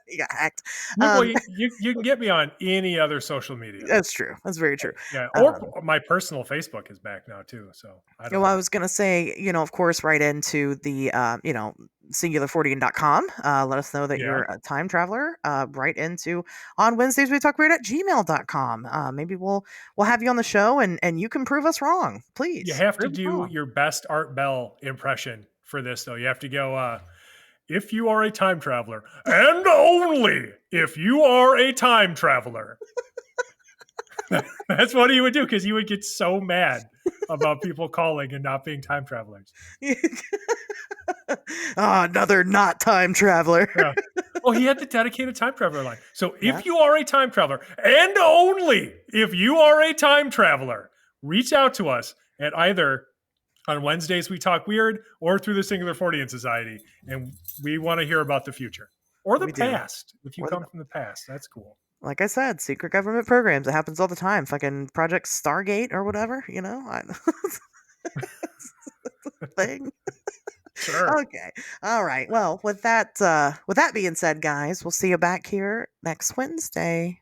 B: he got hacked.
C: Well, you can get me on any other social media.
B: That's true. That's very true.
C: Yeah, or my personal Facebook is back now too. So
B: I was going to say, of course, right into the, singular40.com. Let us know that you're a time traveler. Right into on Wednesdays we talk weird at gmail.com. Maybe we'll have you on the show and you can prove us wrong. Please.
C: You have to do your best Art Bell impression for this, though. You have to go, if you are a time traveler, and only if you are a time traveler. That's what he would do, because he would get so mad about people calling and not being time travelers.
B: Another not time traveler.
C: Yeah. Well, he had the dedicated time traveler line. So if you are a time traveler, and only if you are a time traveler, reach out to us at either on Wednesdays We Talk Weird or through the Singular Fortean Society. And we want to hear about the future or the past. If you come from the past, that's cool.
B: Like I said, secret government programs. It happens all the time. Fucking Project Stargate or whatever, thing.
C: Sure.
B: Okay. All right. Well, with that being said, guys, we'll see you back here next Wednesday.